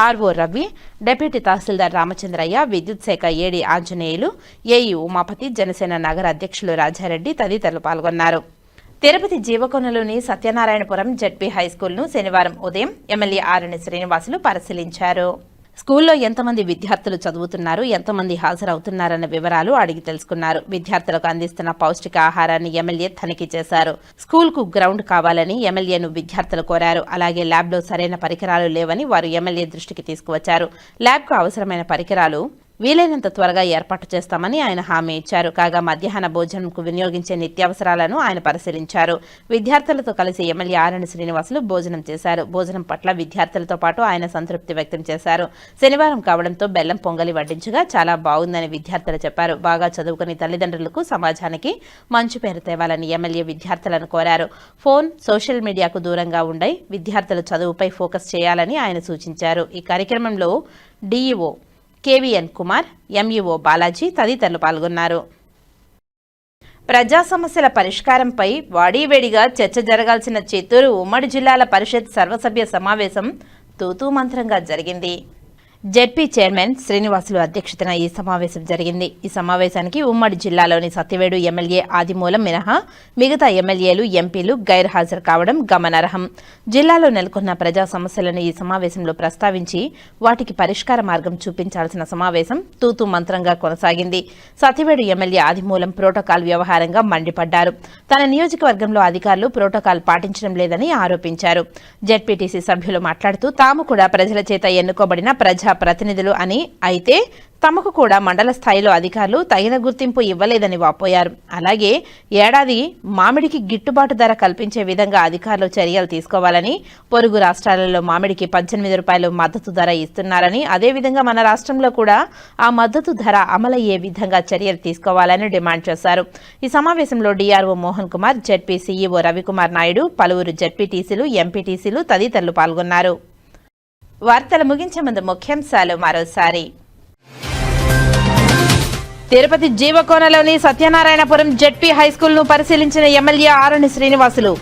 RO Ravi, deputy tahsildar Ramachandraiah, విద్యుత్ శాఖ ఏడీ ఆంజనేయులు, ఏఈ ఉమాపతి, జనసేన నగర అధ్యక్షులు రాజారెడ్డి తదితరులు పాల్గొన్నారు. తిరుపతి జీవకొండలోని సత్యనారాయణపురం జెడ్పీ హైస్కూల్ను శనివారం ఉదయం ఎమ్మెల్యే ఆరణి శ్రీనివాసులు పరిశీలించారు. స్కూల్లో ఎంతమంది విద్యార్థులు చదువుతున్నారు, ఎంతమంది హాజరవుతున్నారన్న వివరాలు అడిగి తెలుసుకున్నారు. విద్యార్థులకు అందిస్తున్న పౌష్టిక ఆహారాన్ని ఎమ్మెల్యే తనిఖీ చేశారు. స్కూల్కు గ్రౌండ్ కావాలని ఎమ్మెల్యేను విద్యార్థులు కోరారు. అలాగే ల్యాబ్లో సరైన పరికరాలు లేవని వారు ఎమ్మెల్యే దృష్టికి తీసుకువచ్చారు. ల్యాబ్కు అవసరమైన పరికరాలు వీలైనంత త్వరగా ఏర్పాటు చేస్తామని ఆయన హామీ ఇచ్చారు. కాగా మధ్యాహ్న భోజనంకు వినియోగించే నిత్యావసరాలను ఆయన పరిశీలించారు. విద్యార్థులతో కలిసి ఎమ్మెల్యే ఆరణి శ్రీనివాసులు భోజనం చేశారు. భోజనం పట్ల విద్యార్థులతో పాటు ఆయన సంతృప్తి వ్యక్తం చేశారు. శనివారం కావడంతో బెల్లం పొంగలి వడ్డించగా చాలా బాగుందని విద్యార్థులు చెప్పారు. బాగా చదువుకుని తల్లిదండ్రులకు, సమాజానికి మంచి పేరు తేవాలని ఎమ్మెల్యే విద్యార్థులను కోరారు. ఫోన్, సోషల్ మీడియాకు దూరంగా ఉండి విద్యార్థుల చదువుపై ఫోకస్ చేయాలని ఆయన సూచించారు. ఈ కార్యక్రమంలో డీఈఓ కేవీఎన్ కుమార్, ఎంఈఓ బాలాజీ తదితరులు పాల్గొన్నారు. ప్రజా సమస్యల పరిష్కారంపై వాడీవేడిగా చర్చ జరగాల్సిన చిత్తూరు ఉమ్మడి జిల్లాల పరిషత్ సర్వసభ్య సమావేశం తూతూ మంత్రంగా జరిగింది. జెడ్పీ చైర్మన్ శ్రీనివాసులు అధ్యక్షతన ఈ సమావేశం జరిగింది. ఈ సమావేశానికి ఉమ్మడి జిల్లాలోని సత్యవేడు ఎమ్మెల్యే ఆదిమూలం మినహా మిగతా ఎమ్మెల్యేలు, ఎంపీలు గైర్హాజరు కావడం గమనార్హం. జిల్లాలో నెలకొన్న ప్రజా సమస్యలను ఈ సమావేశంలో ప్రస్తావించి వాటికి పరిష్కార మార్గం చూపించాల్సిన సమావేశం తూతూ మంత్రంగా కొనసాగింది. సత్యవేడు ఎమ్మెల్యే ఆదిమూలం ప్రోటోకాల్ వ్యవహారంగా మండిపడ్డారు. తన నియోజకవర్గంలో అధికారులు ప్రోటోకాల్ పాటించడం లేదని ఆరోపించారు. జెడ్పీటీసీ సభ్యులు మాట్లాడుతూ తాము కూడా ప్రజల చేత ఎన్నుకోబడిన ప్రజా ప్రతినిధులు అని, అయితే తమకు కూడా మండల స్థాయిలో అధికారులు తగిన గుర్తింపు ఇవ్వలేదని వాపోయారు. అలాగే ఏడాది మామిడికి గిట్టుబాటు ధర కల్పించే విధంగా అధికారులు చర్యలు తీసుకోవాలని, పొరుగు రాష్ట్రాలలో మామిడికి 18 రూపాయలు మద్దతు ధర ఇస్తున్నారని, అదేవిధంగా మన రాష్ట్రంలో కూడా ఆ మద్దతు ధర అమలయ్యే విధంగా చర్యలు తీసుకోవాలని డిమాండ్ చేశారు. ఈ సమావేశంలో DRO Mohan Kumar, ZP CEO Ravikumar Naidu, పలువురు జెడ్పీటీసీలు, ఎంపీటీసీలు తదితరులు పాల్గొన్నారు. వార్తలు ముగించే ముందు ముఖ్యాంశాలు మరోసారి. తిరుపతి జీవకోనలోని సత్యనారాయణపురం జెడ్పీ హైస్కూల్ను పరిశీలించిన ఎమ్మెల్యే ఆరణి శ్రీనివాసులు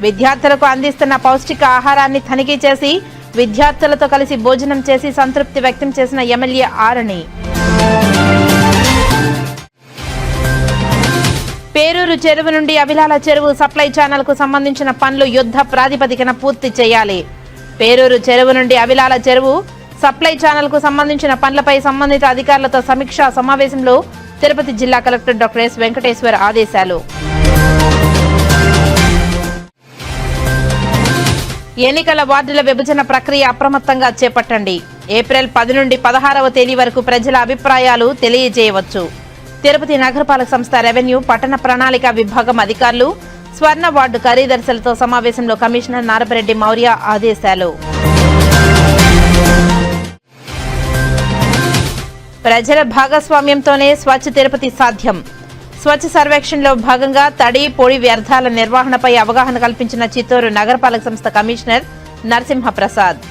విద్యార్థులకు అందిస్తున్న పౌష్టిక ఆహారాన్ని తనిఖీ చేసి విద్యార్థులతో కలిసి భోజనం చేసి సంతృప్తి వ్యక్తం చేసిన ఎమ్మెల్యే ఆరణి. పేరూరు చెరువు నుండి అభిలాల చెరువు సప్లై ఛానల్కు సంబంధించిన పనులు యుద్ధ ప్రాతిపదికన పూర్తి చేయాలి. పేరూరు చెరువు నుండి అభిలాల చెరువు సప్లై ఛానల్కు సంబంధించిన పనులపై సంబంధిత అధికారులతో సమీక్షా సమావేశంలో తిరుపతి జిల్లా కలెక్టర్ డాక్టర్ ఎస్ వెంకటేశ్వర్ ఆదేశాలు. ఎన్నికల వార్డుల విభజన ప్రక్రియ అప్రమత్తంగా చేపట్టండి. ఏప్రిల్ 10 నుండి 16వ తేదీ వరకు ప్రజల అభిప్రాయాలు తెలియజేయవచ్చు. తిరుపతి నగరపాలక సంస్థ రెవెన్యూ పట్టణ ప్రణాళిక విభాగం అధికారులు స్వర్ణ వార్డు కార్యదర్శులతో సమావేశంలో కమిషనర్ నారపరెడ్డి మౌర్య ఆదేశాలు. ప్రజల భాగస్వామ్యంతోనే స్వచ్ఛ తిరుపతి సాధ్యం. స్వచ్ఛ సర్వేక్షణలో భాగంగా తడి, పొడి వ్యర్థాల నిర్వహణపై అవగాహన కల్పించిన చిత్తూరు నగరపాలక సంస్థ కమిషనర్ నరసింహప్రసాద్.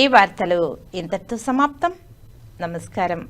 ఈ వార్తలు ఇంతటితో సమాప్తం. నమస్కారం.